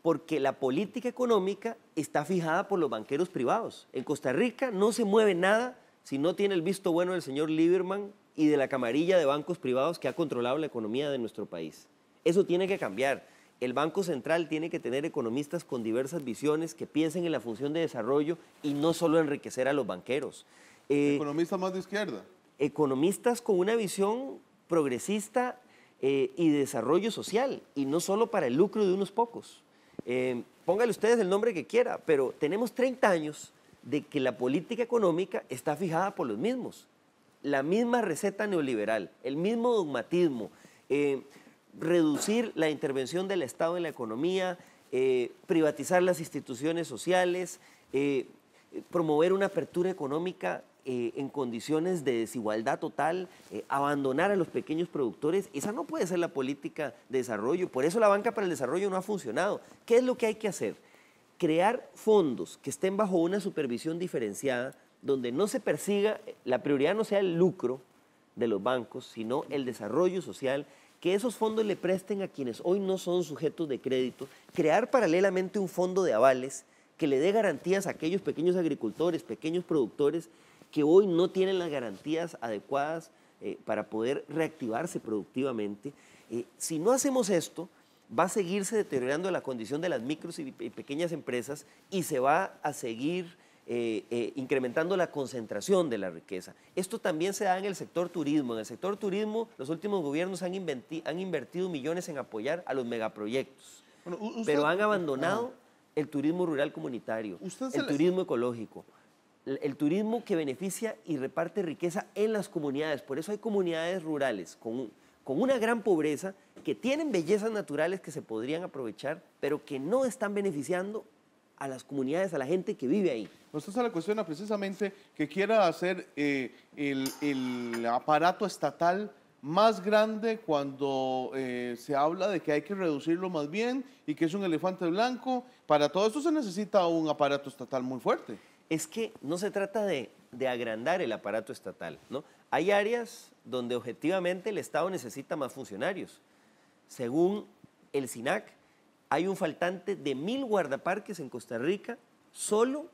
porque la política económica está fijada por los banqueros privados. En Costa Rica no se mueve nada si no tiene el visto bueno del señor Lieberman y de la camarilla de bancos privados que ha controlado la economía de nuestro país. Eso tiene que cambiar. El Banco Central tiene que tener economistas con diversas visiones que piensen en la función de desarrollo y no solo enriquecer a los banqueros. ¿Economistas más de izquierda? Economistas con una visión progresista y de desarrollo social, y no solo para el lucro de unos pocos. Póngale ustedes el nombre que quiera, pero tenemos 30 años de que la política económica está fijada por los mismos. La misma receta neoliberal, el mismo dogmatismo, reducir la intervención del Estado en la economía, privatizar las instituciones sociales, promover una apertura económica en condiciones de desigualdad total, abandonar a los pequeños productores. Esa no puede ser la política de desarrollo. Por eso la banca para el desarrollo no ha funcionado. ¿Qué es lo que hay que hacer? Crear fondos que estén bajo una supervisión diferenciada, donde no se persiga, la prioridad no sea el lucro de los bancos, sino el desarrollo social, que esos fondos le presten a quienes hoy no son sujetos de crédito, crear paralelamente un fondo de avales que le dé garantías a aquellos pequeños agricultores, pequeños productores, que hoy no tienen las garantías adecuadas para poder reactivarse productivamente. Si no hacemos esto, va a seguirse deteriorando la condición de las micros y pequeñas empresas y se va a seguir incrementando la concentración de la riqueza. Esto también se da en el sector turismo. En el sector turismo, los últimos gobiernos han invertido millones en apoyar a los megaproyectos, pero han abandonado el turismo rural comunitario, el turismo ecológico, el turismo que beneficia y reparte riqueza en las comunidades. Por eso hay comunidades rurales con una gran pobreza, que tienen bellezas naturales que se podrían aprovechar, pero que no están beneficiando a las comunidades, a la gente que vive ahí. Usted se le cuestiona precisamente que quiera hacer el aparato estatal más grande cuando se habla de que hay que reducirlo más bien y que es un elefante blanco. Para todo esto se necesita un aparato estatal muy fuerte. Es que no se trata de agrandar el aparato estatal, ¿no? Hay áreas donde objetivamente el Estado necesita más funcionarios. Según el SINAC, hay un faltante de 1000 guardaparques en Costa Rica solo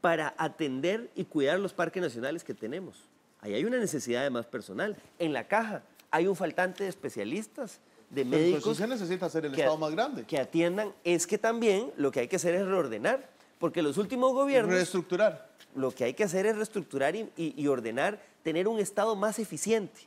para atender y cuidar los parques nacionales que tenemos. Ahí hay una necesidad de más personal. En la Caja hay un faltante de especialistas, de médicos. Entonces se necesita hacer el Estado más grande. Que atiendan. Es que también lo que hay que hacer es reordenar, porque los últimos gobiernos... Reestructurar. Lo que hay que hacer es reestructurar y ordenar, tener un Estado más eficiente.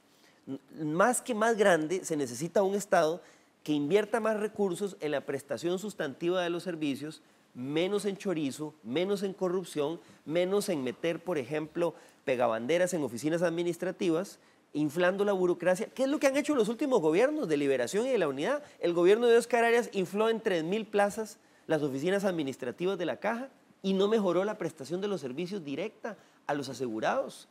Más que más grande, se necesita un Estado que invierta más recursos en la prestación sustantiva de los servicios, menos en chorizo, menos en corrupción, menos en meter, por ejemplo, pegabanderas en oficinas administrativas, inflando la burocracia. ¿Qué es lo que han hecho los últimos gobiernos de Liberación y de la Unidad? El gobierno de Oscar Arias infló en 3000 plazas las oficinas administrativas de la Caja y no mejoró la prestación de los servicios directa a los asegurados.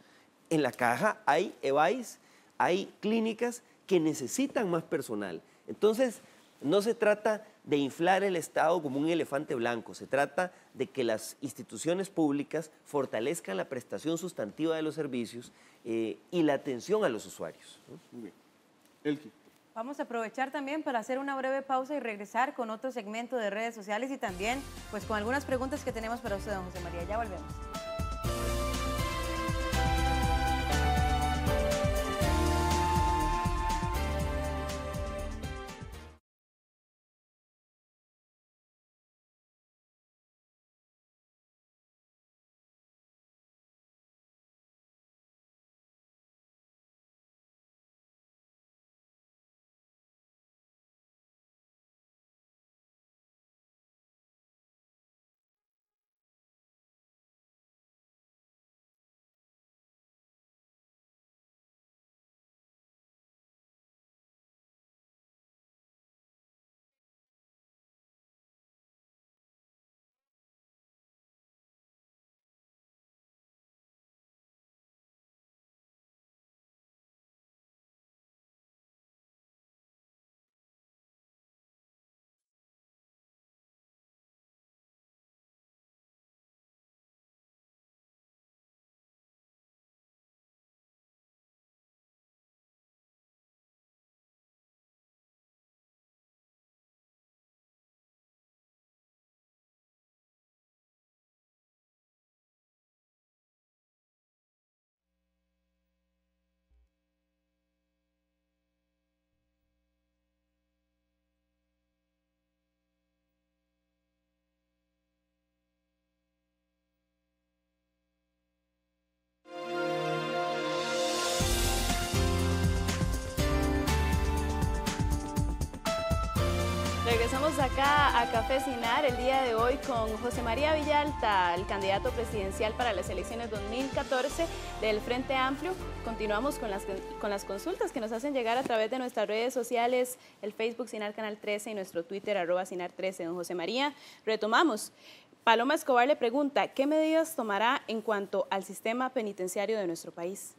En la Caja hay EVAIS, hay clínicas que necesitan más personal. Entonces, no se trata de inflar el Estado como un elefante blanco, se trata de que las instituciones públicas fortalezcan la prestación sustantiva de los servicios y la atención a los usuarios. Muy bien. Elki. Vamos a aprovechar también para hacer una breve pausa y regresar con otro segmento de redes sociales y también pues con algunas preguntas que tenemos para usted, don José María. Ya volvemos. Regresamos acá a Café Cinar el día de hoy con José María Villalta, el candidato presidencial para las elecciones 2014 del Frente Amplio. Continuamos con las consultas que nos hacen llegar a través de nuestras redes sociales, el Facebook Cinar Canal 13 y nuestro Twitter @Cinar13. Don José María, retomamos. Paloma Escobar le pregunta, ¿qué medidas tomará en cuanto al sistema penitenciario de nuestro país?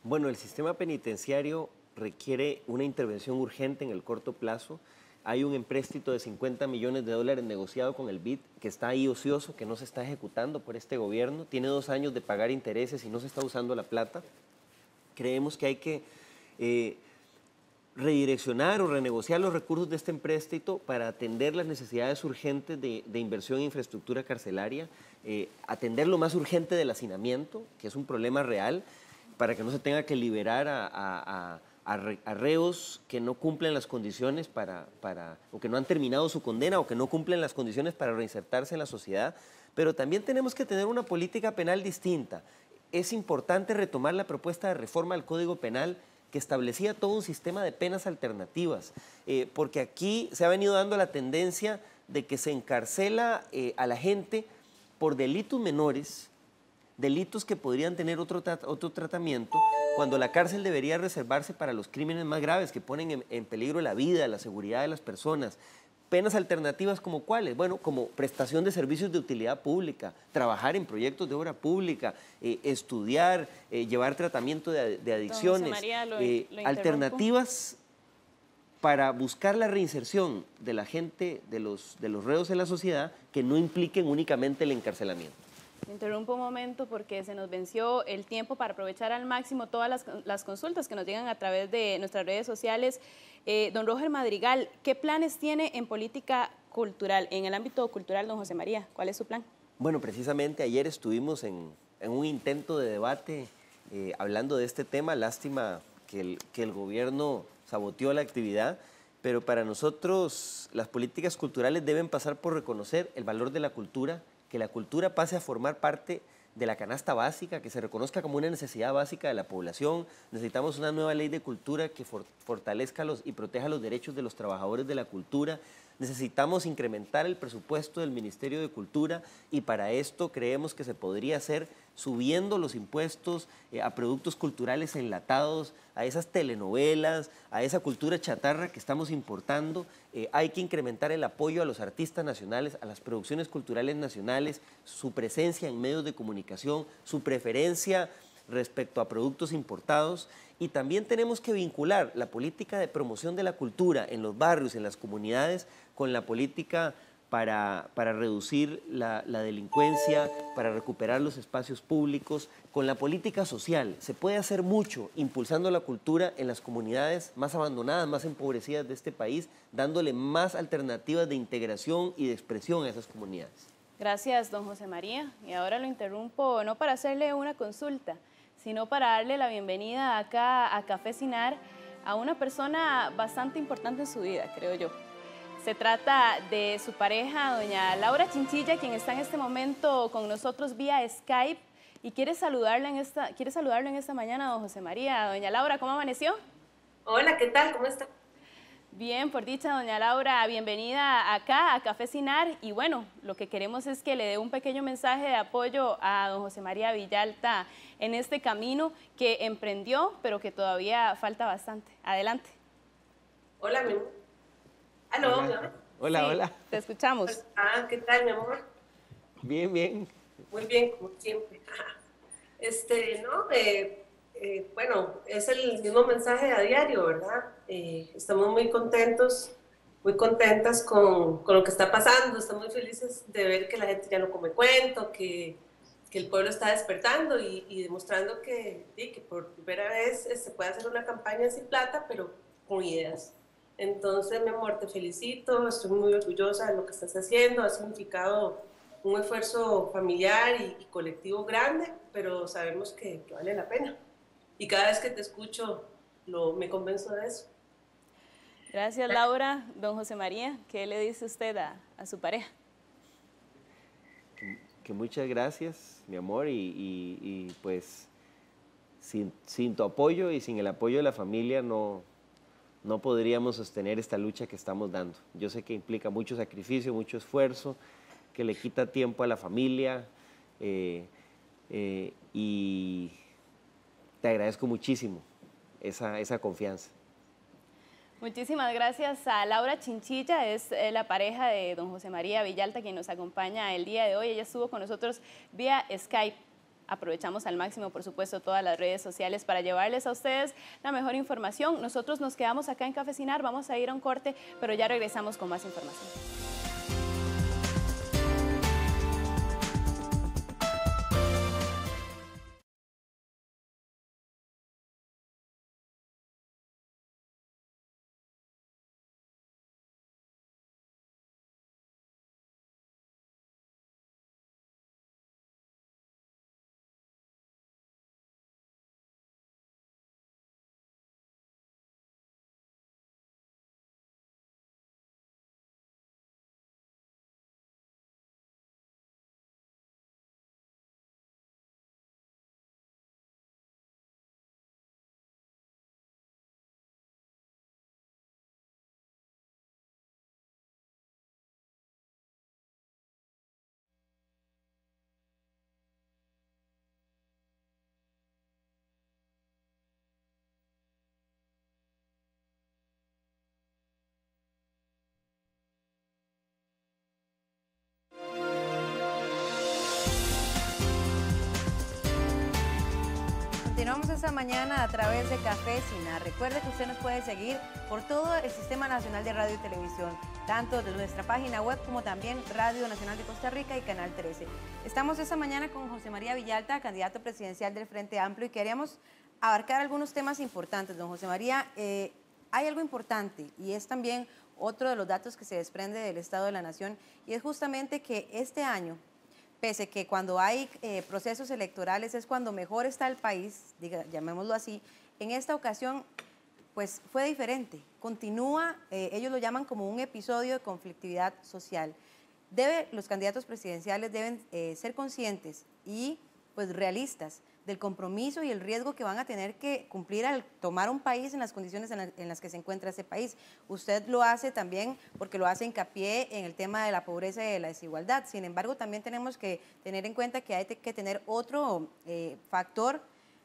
Bueno, el sistema penitenciario requiere una intervención urgente en el corto plazo. Hay un empréstito de $50 millones negociado con el BID que está ahí ocioso, que no se está ejecutando por este gobierno. Tiene 2 años de pagar intereses y no se está usando la plata. Creemos que hay que redireccionar o renegociar los recursos de este empréstito para atender las necesidades urgentes de inversión en infraestructura carcelaria, atender lo más urgente del hacinamiento, que es un problema real, para que no se tenga que liberar a reos que no cumplen las condiciones o que no han terminado su condena o que no cumplen las condiciones para reinsertarse en la sociedad. Pero también tenemos que tener una política penal distinta. Es importante retomar la propuesta de reforma al Código Penal que establecía todo un sistema de penas alternativas, porque aquí se ha venido dando la tendencia de que se encarcela a la gente por delitos menores, delitos que podrían tener otro tratamiento, cuando la cárcel debería reservarse para los crímenes más graves que ponen en peligro la vida, la seguridad de las personas. Penas alternativas como cuáles, bueno, como prestación de servicios de utilidad pública, trabajar en proyectos de obra pública, estudiar, llevar tratamiento de adicciones, María, lo alternativas para buscar la reinserción de la gente, de los reos en la sociedad, que no impliquen únicamente el encarcelamiento. Me interrumpo un momento porque se nos venció el tiempo para aprovechar al máximo todas las consultas que nos llegan a través de nuestras redes sociales. Don Roger Madrigal, ¿qué planes tiene en política cultural, en el ámbito cultural, don José María? ¿Cuál es su plan? Bueno, precisamente ayer estuvimos en un intento de debate hablando de este tema. Lástima que el gobierno saboteó la actividad, pero para nosotros las políticas culturales deben pasar por reconocer el valor de la cultura, que la cultura pase a formar parte de la canasta básica, que se reconozca como una necesidad básica de la población. Necesitamos una nueva ley de cultura que fortalezca y proteja los derechos de los trabajadores de la cultura. Necesitamos incrementar el presupuesto del Ministerio de Cultura y para esto creemos que se podría hacer subiendo los impuestos a productos culturales enlatados, a esas telenovelas, a esa cultura chatarra que estamos importando. Hay que incrementar el apoyo a los artistas nacionales, a las producciones culturales nacionales, su presencia en medios de comunicación, su preferencia respecto a productos importados, y también tenemos que vincular la política de promoción de la cultura en los barrios, en las comunidades, con la política para reducir la delincuencia, para recuperar los espacios públicos, con la política social. Se puede hacer mucho impulsando la cultura en las comunidades más abandonadas, más empobrecidas de este país, dándole más alternativas de integración y de expresión a esas comunidades. Gracias, don José María. Y ahora lo interrumpo no para hacerle una consulta, sino para darle la bienvenida acá a Café Cinar a una persona bastante importante en su vida, creo yo. Se trata de su pareja, doña Laura Chinchilla, quien está en este momento con nosotros vía Skype y quiere saludarlo en esta mañana, don José María. Doña Laura, ¿cómo amaneció? Hola, ¿qué tal? ¿Cómo está? Bien, por dicha, doña Laura, bienvenida acá a Café Cinar. Y bueno, lo que queremos es que le dé un pequeño mensaje de apoyo a don José María Villalta en este camino que emprendió, pero que todavía falta bastante. Adelante. Hola, mi amor. ¿Aló, mi amor? Hola, Sí, hola. te escuchamos. ¿Qué tal, mi amor? Bien, bien. Muy bien, como siempre. Bueno, es el mismo mensaje a diario, ¿verdad? Estamos muy contentos, muy contentas con lo que está pasando. Estamos muy felices de ver que la gente ya no come cuento, que el pueblo está despertando y demostrando que por primera vez se puede hacer una campaña sin plata, pero con ideas. Entonces, mi amor, te felicito, estoy muy orgullosa de lo que estás haciendo, ha significado un esfuerzo familiar y colectivo grande, pero sabemos que vale la pena. Y cada vez que te escucho, me convenzo de eso. Gracias, Laura. Don José María, ¿qué le dice usted a su pareja? Que muchas gracias, mi amor, y pues sin tu apoyo y sin el apoyo de la familia no podríamos sostener esta lucha que estamos dando. Yo sé que implica mucho sacrificio, mucho esfuerzo, que le quita tiempo a la familia y te agradezco muchísimo esa confianza. Muchísimas gracias a Laura Chinchilla, es la pareja de don José María Villalta, quien nos acompaña el día de hoy. Ella estuvo con nosotros vía Skype. Aprovechamos al máximo, por supuesto, todas las redes sociales para llevarles a ustedes la mejor información. Nosotros nos quedamos acá en Café Cinar, vamos a ir a un corte, pero ya regresamos con más información. esta mañana a través de Café Cinar. Recuerde que usted nos puede seguir por todo el Sistema Nacional de Radio y Televisión, tanto de nuestra página web como también Radio Nacional de Costa Rica y Canal 13. Estamos esta mañana con José María Villalta, candidato presidencial del Frente Amplio, y queríamos abarcar algunos temas importantes. Don José María, hay algo importante y es también otro de los datos que se desprende del Estado de la Nación, y es justamente que este año, pese que cuando hay procesos electorales es cuando mejor está el país, llamémoslo así, en esta ocasión pues fue diferente. Continúa, ellos lo llaman como un episodio de conflictividad social. Los candidatos presidenciales deben ser conscientes y pues realistas del compromiso y el riesgo que van a tener que cumplir al tomar un país en las condiciones en las que se encuentra ese país. Usted lo hace también porque lo hace hincapié en el tema de la pobreza y de la desigualdad. Sin embargo, también tenemos que tener en cuenta que hay que tener otro factor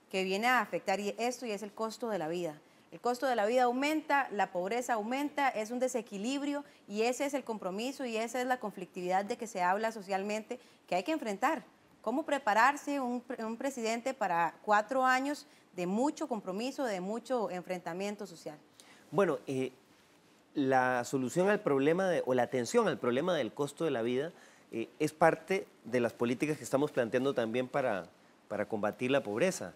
que viene a afectar y es el costo de la vida. El costo de la vida aumenta, la pobreza aumenta, es un desequilibrio y ese es el compromiso y esa es la conflictividad de que se habla socialmente que hay que enfrentar. ¿Cómo prepararse un presidente para 4 años de mucho compromiso, de mucho enfrentamiento social? Bueno, la solución al problema o la atención al problema del costo de la vida es parte de las políticas que estamos planteando también para combatir la pobreza.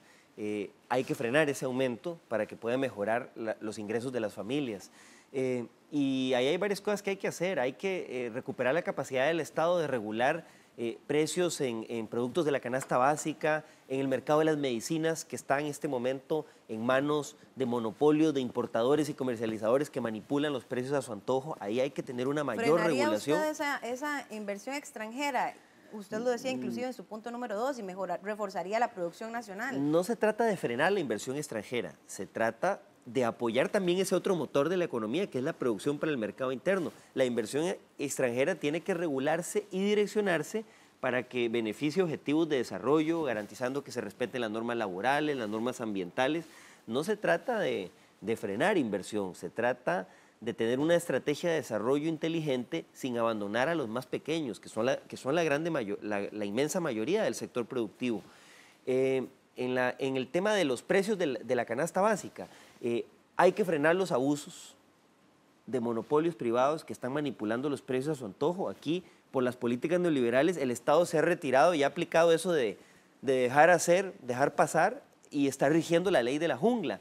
Hay que frenar ese aumento para que pueda mejorar los ingresos de las familias. Y ahí hay varias cosas que hay que hacer. Hay que recuperar la capacidad del Estado de regular precios en productos de la canasta básica, en el mercado de las medicinas, que está en este momento en manos de monopolios, de importadores y comercializadores que manipulan los precios a su antojo. Ahí hay que tener una mayor regulación. ¿Frenaría usted esa inversión extranjera? Usted lo decía inclusive en su punto número 2, y reforzaría la producción nacional. No se trata de frenar la inversión extranjera, se trata de apoyar también ese otro motor de la economía, que es la producción para el mercado interno. La inversión extranjera tiene que regularse y direccionarse para que beneficie objetivos de desarrollo, garantizando que se respeten las normas laborales, las normas ambientales. No se trata de frenar inversión, se trata de tener una estrategia de desarrollo inteligente sin abandonar a los más pequeños, que son la inmensa mayoría del sector productivo. En el tema de los precios de la canasta básica, hay que frenar los abusos de monopolios privados que están manipulando los precios a su antojo. Aquí, por las políticas neoliberales, el Estado se ha retirado y ha aplicado eso de dejar hacer, dejar pasar y está rigiendo la ley de la jungla.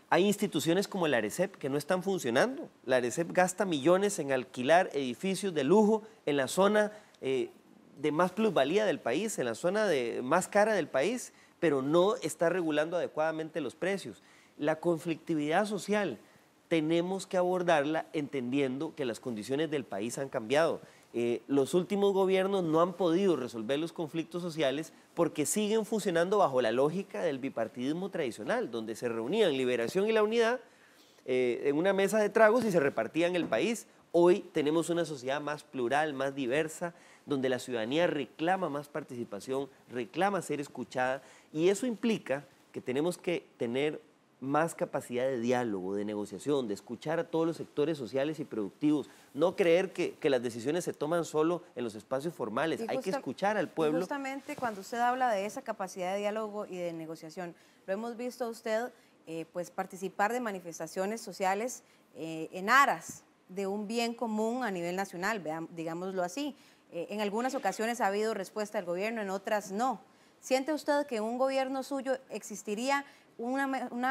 Hay instituciones como la ARECEP que no están funcionando. La ARECEP gasta millones en alquilar edificios de lujo en la zona de más plusvalía del país, en la zona más cara del país, pero no está regulando adecuadamente los precios. La conflictividad social tenemos que abordarla entendiendo que las condiciones del país han cambiado. Los últimos gobiernos no han podido resolver los conflictos sociales porque siguen funcionando bajo la lógica del bipartidismo tradicional, donde se reunían Liberación y La Unidad en una mesa de tragos y se repartían el país. Hoy tenemos una sociedad más plural, más diversa, donde la ciudadanía reclama más participación, reclama ser escuchada, y eso implica que tenemos que tener más capacidad de diálogo, de negociación, de escuchar a todos los sectores sociales y productivos, no creer que las decisiones se toman solo en los espacios formales, hay que escuchar al pueblo. Justamente cuando usted habla de esa capacidad de diálogo y de negociación, lo hemos visto a usted pues participar de manifestaciones sociales en aras de un bien común a nivel nacional, digámoslo así. En algunas ocasiones ha habido respuesta del gobierno, en otras no. ¿Siente usted que en un gobierno suyo existiría una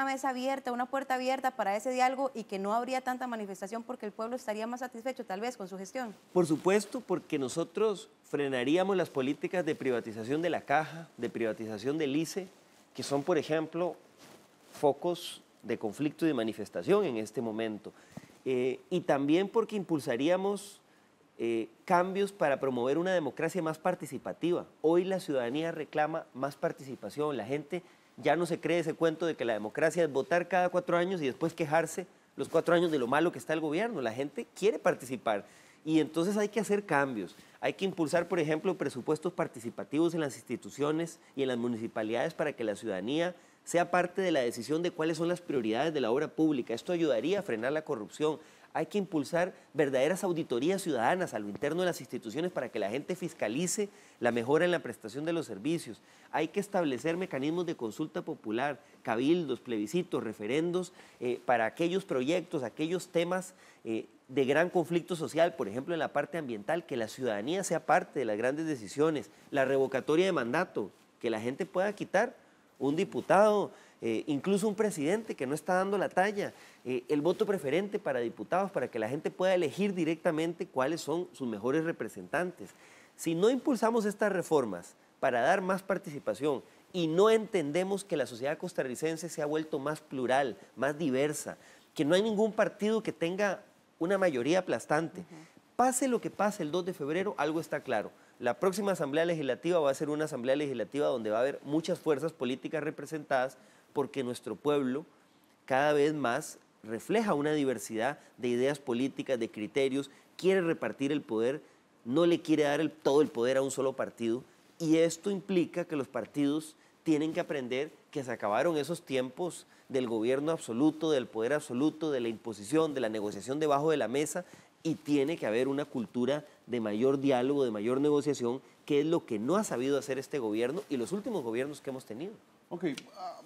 mesa abierta, una puerta abierta para ese diálogo y que no habría tanta manifestación porque el pueblo estaría más satisfecho tal vez con su gestión? Por supuesto, porque nosotros frenaríamos las políticas de privatización de la Caja, de privatización del ICE, que son, por ejemplo, focos de conflicto y de manifestación en este momento. Y también porque impulsaríamos cambios para promover una democracia más participativa. Hoy la ciudadanía reclama más participación, la gente ya no se cree ese cuento de que la democracia es votar cada 4 años y después quejarse los 4 años de lo malo que está el gobierno. La gente quiere participar y entonces hay que hacer cambios. Hay que impulsar, por ejemplo, presupuestos participativos en las instituciones y en las municipalidades para que la ciudadanía sea parte de la decisión de cuáles son las prioridades de la obra pública. Esto ayudaría a frenar la corrupción. hay que impulsar verdaderas auditorías ciudadanas a lo interno de las instituciones para que la gente fiscalice la mejora en la prestación de los servicios. Hay que establecer mecanismos de consulta popular, cabildos, plebiscitos, referendos para aquellos proyectos, aquellos temas de gran conflicto social, por ejemplo en la parte ambiental, que la ciudadanía sea parte de las grandes decisiones, la revocatoria de mandato, que la gente pueda quitar un diputado, incluso un presidente que no está dando la talla, el voto preferente para diputados, para que la gente pueda elegir directamente cuáles son sus mejores representantes. Si no impulsamos estas reformas para dar más participación y no entendemos que la sociedad costarricense se ha vuelto más plural, más diversa, que no hay ningún partido que tenga una mayoría aplastante, pase lo que pase el 2 de febrero, algo está claro. La próxima Asamblea Legislativa va a ser una Asamblea Legislativa donde va a haber muchas fuerzas políticas representadas porque nuestro pueblo cada vez más refleja una diversidad de ideas políticas, de criterios, quiere repartir el poder, no le quiere dar todo el poder a un solo partido y esto implica que los partidos tienen que aprender que se acabaron esos tiempos del gobierno absoluto, del poder absoluto, de la imposición, de la negociación debajo de la mesa y tiene que haber una cultura de mayor diálogo, de mayor negociación, que es lo que no ha sabido hacer este gobierno y los últimos gobiernos que hemos tenido. Ok,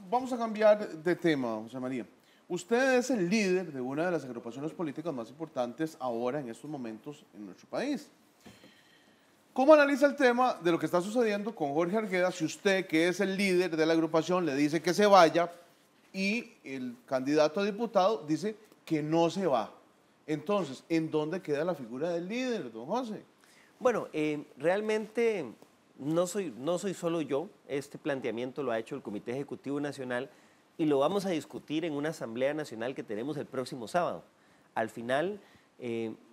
vamos a cambiar de tema, José María. Usted es el líder de una de las agrupaciones políticas más importantes ahora, en estos momentos, en nuestro país. ¿Cómo analiza el tema de lo que está sucediendo con Jorge Arguedas si usted, que es el líder de la agrupación, le dice que se vaya y el candidato a diputado dice que no se va? Entonces, ¿en dónde queda la figura del líder, don José? Bueno, realmente no soy solo yo, este planteamiento lo ha hecho el Comité Ejecutivo Nacional y lo vamos a discutir en una Asamblea Nacional que tenemos el próximo sábado. Al final,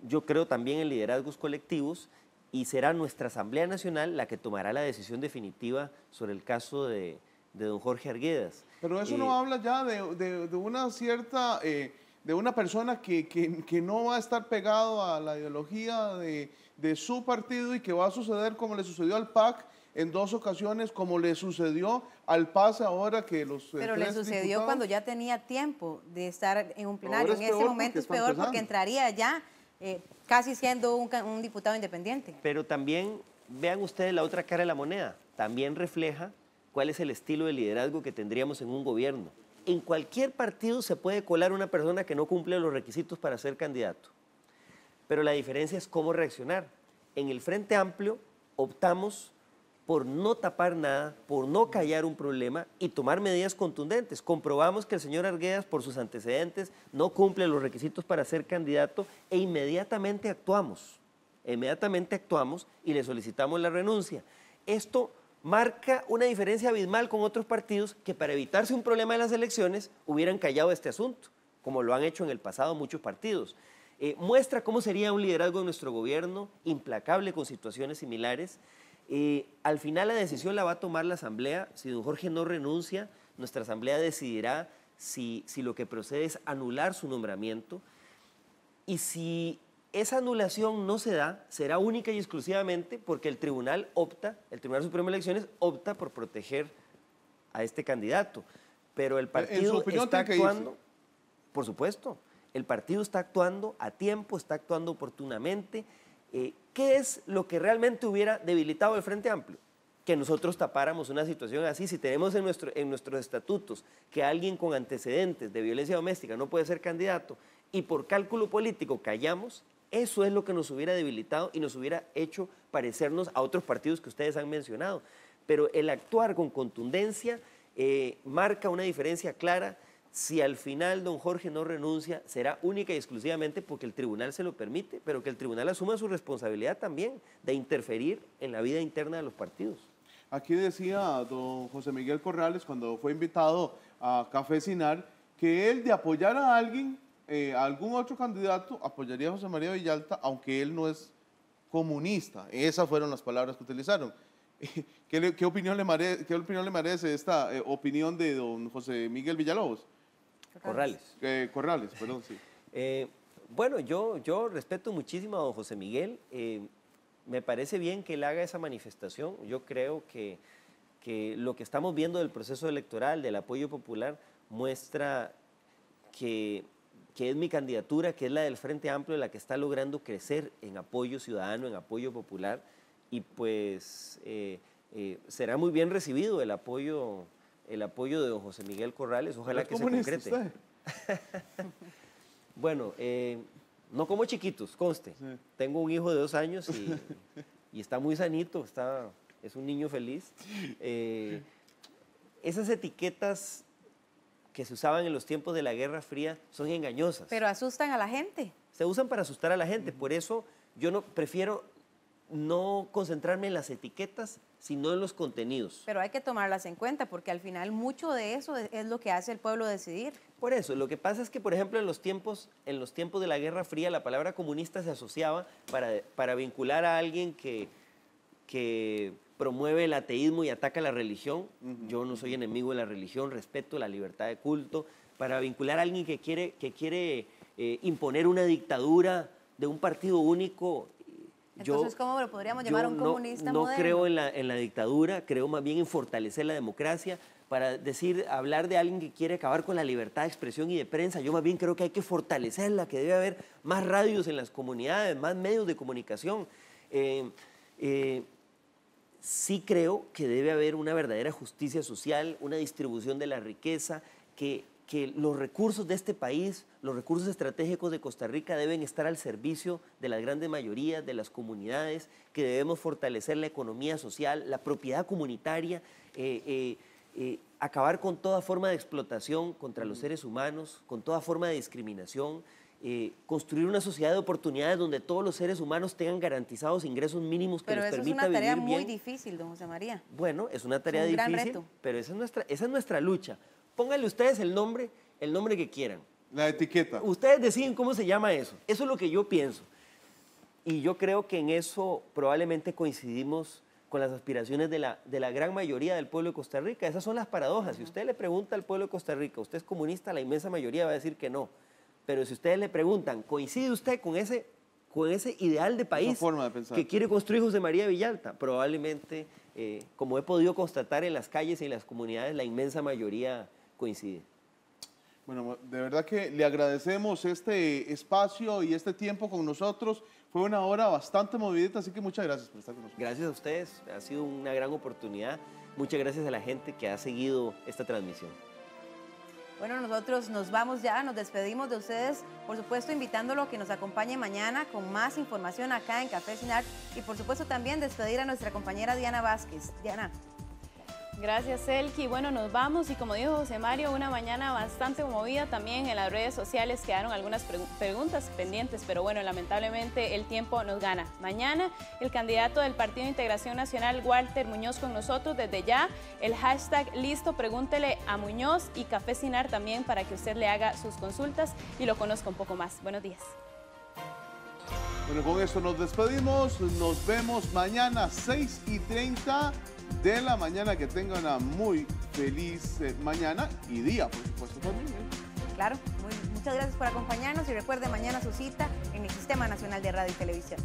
yo creo también en liderazgos colectivos y será nuestra Asamblea Nacional la que tomará la decisión definitiva sobre el caso de don Jorge Arguedas. Pero eso no habla ya de una cierta... de una persona que no va a estar pegado a la ideología de su partido y que va a suceder como le sucedió al PAC en 2 ocasiones, como le sucedió al PAS ahora que los... Pero le sucedió cuando ya tenía tiempo de estar en un plenario. En ese momento es peor porque entraría ya casi siendo un diputado independiente. Pero también vean ustedes la otra cara de la moneda. También refleja cuál es el estilo de liderazgo que tendríamos en un gobierno. En cualquier partido se puede colar una persona que no cumple los requisitos para ser candidato. Pero la diferencia es cómo reaccionar. En el Frente Amplio optamos por no tapar nada, por no callar un problema y tomar medidas contundentes. Comprobamos que el señor Arguedas, por sus antecedentes, no cumple los requisitos para ser candidato e inmediatamente actuamos. Inmediatamente actuamos y le solicitamos la renuncia. Esto marca una diferencia abismal con otros partidos que para evitarse un problema en las elecciones hubieran callado este asunto, como lo han hecho en el pasado muchos partidos. Muestra cómo sería un liderazgo de nuestro gobierno, implacable con situaciones similares. Al final la decisión la va a tomar la Asamblea. Si don Jorge no renuncia, nuestra Asamblea decidirá si lo que procede es anular su nombramiento. Y si esa anulación no se da, será única y exclusivamente porque el Tribunal Supremo de Elecciones opta por proteger a este candidato. Pero el partido está actuando, por supuesto, el partido está actuando a tiempo, está actuando oportunamente. ¿Qué es lo que realmente hubiera debilitado el Frente Amplio? Que nosotros tapáramos una situación así. Si tenemos en nuestros estatutos que alguien con antecedentes de violencia doméstica no puede ser candidato y por cálculo político callamos, eso es lo que nos hubiera debilitado y nos hubiera hecho parecernos a otros partidos que ustedes han mencionado. Pero el actuar con contundencia marca una diferencia clara. Si al final don Jorge no renuncia, será única y exclusivamente porque el tribunal se lo permite, pero que el tribunal asuma su responsabilidad también de interferir en la vida interna de los partidos. Aquí decía don José Miguel Corrales, cuando fue invitado a Café Cinar, que él de apoyar a alguien, a algún otro candidato, apoyaría a José María Villalta, aunque él no es comunista. Esas fueron las palabras que utilizaron. ¿Qué opinión le merece esta opinión de don José Miguel Villalobos? Corrales. Corrales, perdón, sí. Bueno, yo respeto muchísimo a don José Miguel. Me parece bien que él haga esa manifestación. Yo creo que lo que estamos viendo del proceso electoral, del apoyo popular, muestra que que es mi candidatura, que es la del Frente Amplio, la que está logrando crecer en apoyo ciudadano, en apoyo popular, y pues será muy bien recibido el apoyo de don José Miguel Corrales, ojalá que se concrete. Usted? Bueno, no como chiquitos, conste. Sí. Tengo un hijo de 2 años y está muy sanito, es un niño feliz. Esas etiquetas que se usaban en los tiempos de la Guerra Fría son engañosas. Pero asustan a la gente. Se usan para asustar a la gente, por eso yo prefiero no concentrarme en las etiquetas, sino en los contenidos. Pero hay que tomarlas en cuenta, porque al final mucho de eso es lo que hace el pueblo decidir. Por eso, lo que pasa es que, por ejemplo, en los tiempos de la Guerra Fría, la palabra comunista se asociaba para vincular a alguien que promueve el ateísmo y ataca la religión. Yo no soy enemigo de la religión, respeto la libertad de culto. Para vincular a alguien que quiere imponer una dictadura de un partido único. Entonces, ¿cómo lo podríamos llamar un comunista moderno? No creo en la dictadura, creo más bien en fortalecer la democracia. Para hablar de alguien que quiere acabar con la libertad de expresión y de prensa, yo más bien creo que hay que fortalecerla, que debe haber más radios en las comunidades, más medios de comunicación. Sí creo que debe haber una verdadera justicia social, una distribución de la riqueza, que los recursos de este país, los recursos estratégicos de Costa Rica deben estar al servicio de las grandes mayorías, de las comunidades, que debemos fortalecer la economía social, la propiedad comunitaria, acabar con toda forma de explotación contra los seres humanos, con toda forma de discriminación, construir una sociedad de oportunidades donde todos los seres humanos tengan garantizados ingresos mínimos que les permita vivir bien. Pero eso es una tarea muy difícil, don José María. Bueno, es una tarea difícil, gran reto. Pero esa es nuestra lucha. Pónganle ustedes el nombre que quieran. La etiqueta. Ustedes deciden cómo se llama eso. Eso es lo que yo pienso. Y yo creo que en eso probablemente coincidimos con las aspiraciones de la gran mayoría del pueblo de Costa Rica. Esas son las paradojas. Si usted le pregunta al pueblo de Costa Rica, ¿usted es comunista? La inmensa mayoría va a decir que no. Pero si ustedes le preguntan, ¿coincide usted con ese ideal de país que quiere construir José María Villalta? Probablemente, como he podido constatar en las calles y en las comunidades, la inmensa mayoría coincide. Bueno, de verdad que le agradecemos este espacio y este tiempo con nosotros. Fue una hora bastante movidita, así que muchas gracias por estar con nosotros. Gracias a ustedes, ha sido una gran oportunidad. Muchas gracias a la gente que ha seguido esta transmisión. Bueno, nosotros nos vamos ya, nos despedimos de ustedes, por supuesto invitándolo a que nos acompañe mañana con más información acá en Café Sin Art y por supuesto también despedir a nuestra compañera Diana Vázquez. Diana. Gracias, Elki. Bueno, nos vamos y como dijo José Mario, una mañana bastante movida. También en las redes sociales quedaron algunas preguntas pendientes, pero bueno, lamentablemente el tiempo nos gana. Mañana el candidato del Partido de Integración Nacional, Walter Muñoz, con nosotros. Desde ya el hashtag listo, pregúntele a Muñoz y Café Sin Art también para que usted le haga sus consultas y lo conozca un poco más. Buenos días. Bueno, con esto nos despedimos. Nos vemos mañana 6:30 de la mañana. Que tengan una muy feliz mañana y día, por supuesto, también. Claro, muchas gracias por acompañarnos y recuerde mañana su cita en el Sistema Nacional de Radio y Televisión.